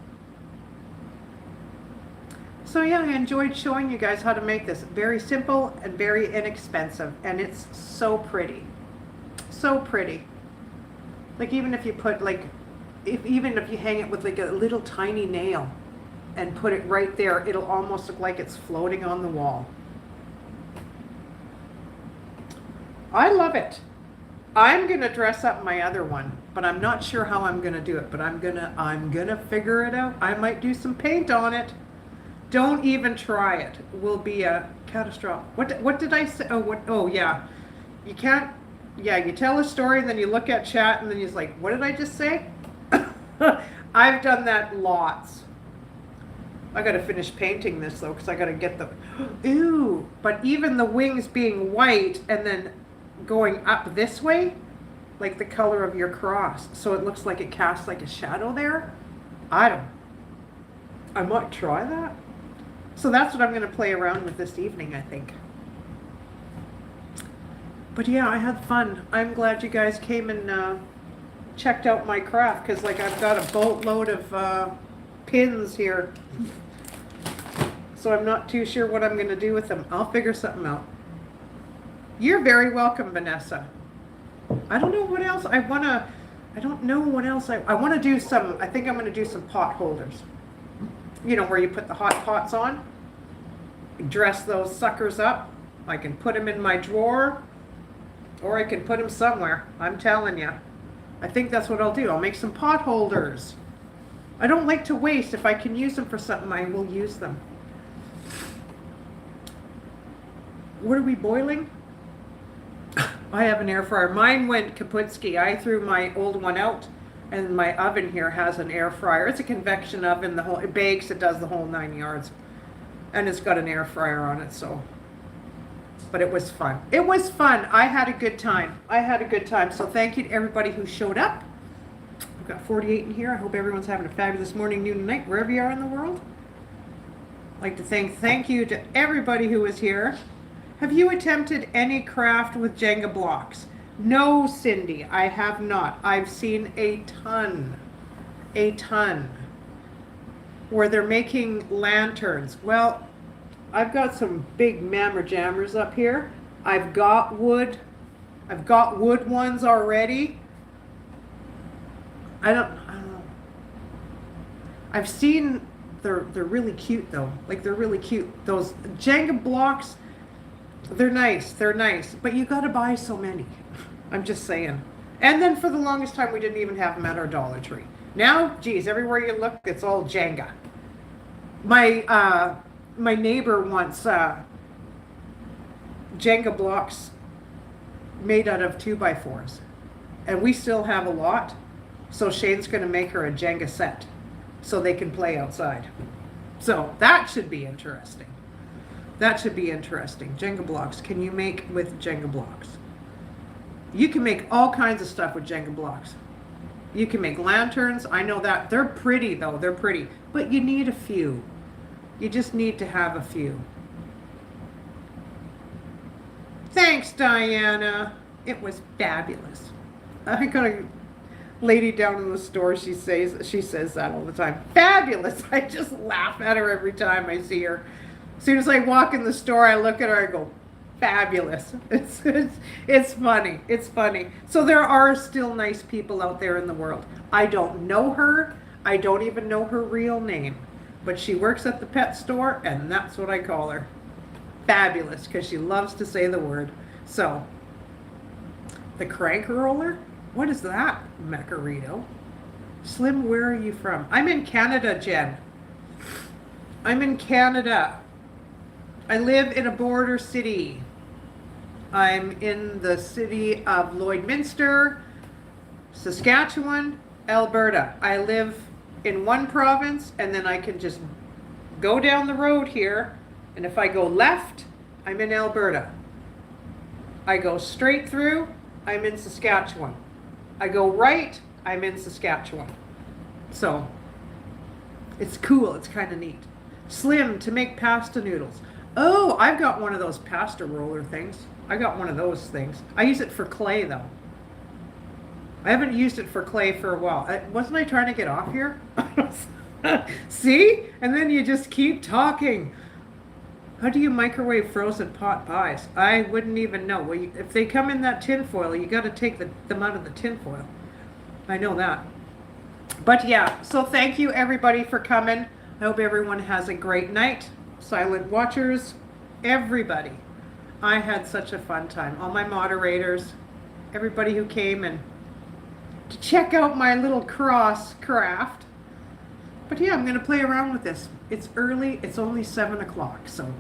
So yeah, I enjoyed showing you guys how to make this. Very simple and very inexpensive. And it's so pretty. So pretty. Like even if you put even if you hang it with like a little tiny nail and put it right there, it'll almost look like it's floating on the wall. I love it. I'm gonna dress up my other one, but I'm not sure how I'm gonna do it, but I'm gonna figure it out. I might do some paint on it. Don't even try it. It will be a catastrophe. What did I say? Oh yeah. You can't, yeah, you tell a story and then you look at chat and then you're like, what did I just say? I've done that lots. I gotta finish painting this though, because I gotta get the, ooh, but even the wings being white and then going up this way, like the color of your cross, so it looks like it casts like a shadow there. I might try that. So that's what I'm gonna play around with this evening, I think. But yeah, I had fun. I'm glad you guys came and checked out my craft, because like I've got a boatload of pins here. So I'm not too sure what I'm going to do with them. I'll figure something out. You're very welcome, Vanessa. I don't know what else I don't know what else I want to do some, I think I'm going to do some pot holders. You know, where you put the hot pots on. Dress those suckers up. I can put them in my drawer. Or I can put them somewhere. I'm telling you. I think that's what I'll do. I'll make some pot holders. I don't like to waste. If I can use them for something, I will use them. What are we boiling? I have an air fryer. Mine went kaputski. I threw my old one out, and my oven here has an air fryer. It's a convection oven. It bakes. It does the whole 9 yards, and it's got an air fryer on it. So, but it was fun. It was fun. I had a good time. I had a good time. So thank you to everybody who showed up. We've got 48 in here. I hope everyone's having a fabulous morning, noon, and night, wherever you are in the world. I'd like to thank you to everybody who was here. Have you attempted any craft with Jenga blocks? No, Cindy, I have not. I've seen a ton, where they're making lanterns. Well, I've got some big mammer jammers up here. I've got wood ones already. I don't know. I've seen, they're really cute though. Like they're really cute. Those Jenga blocks, they're nice, but you gotta buy so many. I'm just saying. And then for the longest time, we didn't even have them at our Dollar Tree. Now, geez, everywhere you look, it's all Jenga. My neighbor wants Jenga blocks made out of 2x4s. And we still have a lot. So Shane's gonna make her a Jenga set so they can play outside. So that should be interesting. That should be interesting. Jenga blocks. Can you make with Jenga blocks? You can make all kinds of stuff with Jenga blocks. You can make lanterns. I know that. They're pretty though. They're pretty. But you need a few. You just need to have a few. Thanks, Diana. It was fabulous. I got a lady down in the store. She says that all the time. Fabulous. I just laugh at her every time I see her. As soon as I walk in the store, I look at her, I go, fabulous. It's funny. It's funny. So there are still nice people out there in the world. I don't know her. I don't even know her real name. But she works at the pet store, and that's what I call her. Fabulous, because she loves to say the word. So, the crank roller? What is that, Macarito? Slim, where are you from? I'm in Canada, Jen. I'm in Canada. I live in a border city. I'm in the city of Lloydminster, Saskatchewan, Alberta. I live in one province, and then I can just go down the road here, and if I go left, I'm in Alberta. I go straight through, I'm in Saskatchewan. I go right, I'm in Saskatchewan. So it's cool. It's kind of neat. Slim to make pasta noodles. Oh, I've got one of those pasta roller things. I got one of those things. I use it for clay though. I haven't used it for clay for a while. Wasn't I trying to get off here? See? And then you just keep talking. How do you microwave frozen pot pies? I wouldn't even know. Well, if they come in that tin foil, you got to take them out of the tin foil. I know that. But yeah, so thank you everybody for coming. I hope everyone has a great night. Silent watchers, everybody. I had such a fun time. All my moderators, everybody who came and to check out my little cross craft. But yeah, I'm going to play around with this. It's early. It's only 7 o'clock. So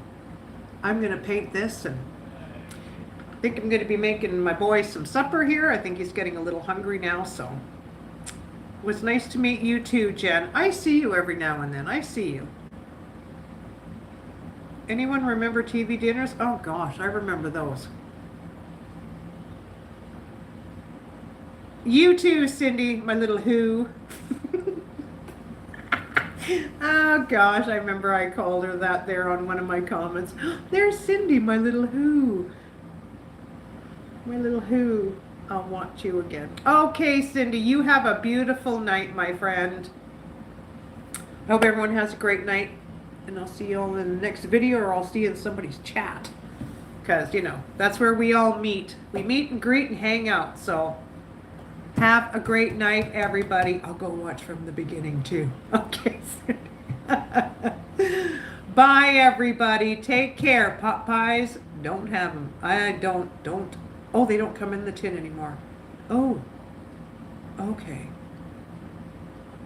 I'm going to paint this and I think I'm going to be making my boy some supper here. I think he's getting a little hungry now. So it was nice to meet you too, Jen. I see you every now and then. I see you. Anyone remember TV dinners? Oh gosh, I remember those. You too, Cindy, my little who. Oh gosh, I remember I called her that there on one of my comments. There's Cindy, my little who. My little who. I'll watch you again. Okay, Cindy, you have a beautiful night, my friend. I hope everyone has a great night. And I'll see you all in the next video, or I'll see you in somebody's chat. Because, you know, that's where we all meet. We meet and greet and hang out. So have a great night, everybody. I'll go watch from the beginning, too. Okay. Bye, everybody. Take care. Pot pies, don't have them. I don't. Oh, they don't come in the tin anymore. Oh. Okay.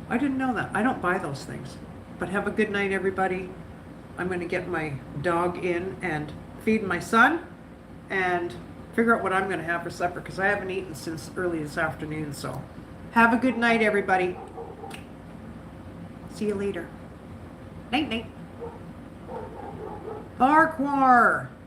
I didn't know that. I don't buy those things. But have a good night, everybody. I'm going to get my dog in and feed my son and figure out what I'm going to have for supper because I haven't eaten since early this afternoon. So have a good night, everybody. See you later. Night, night. Farquhar.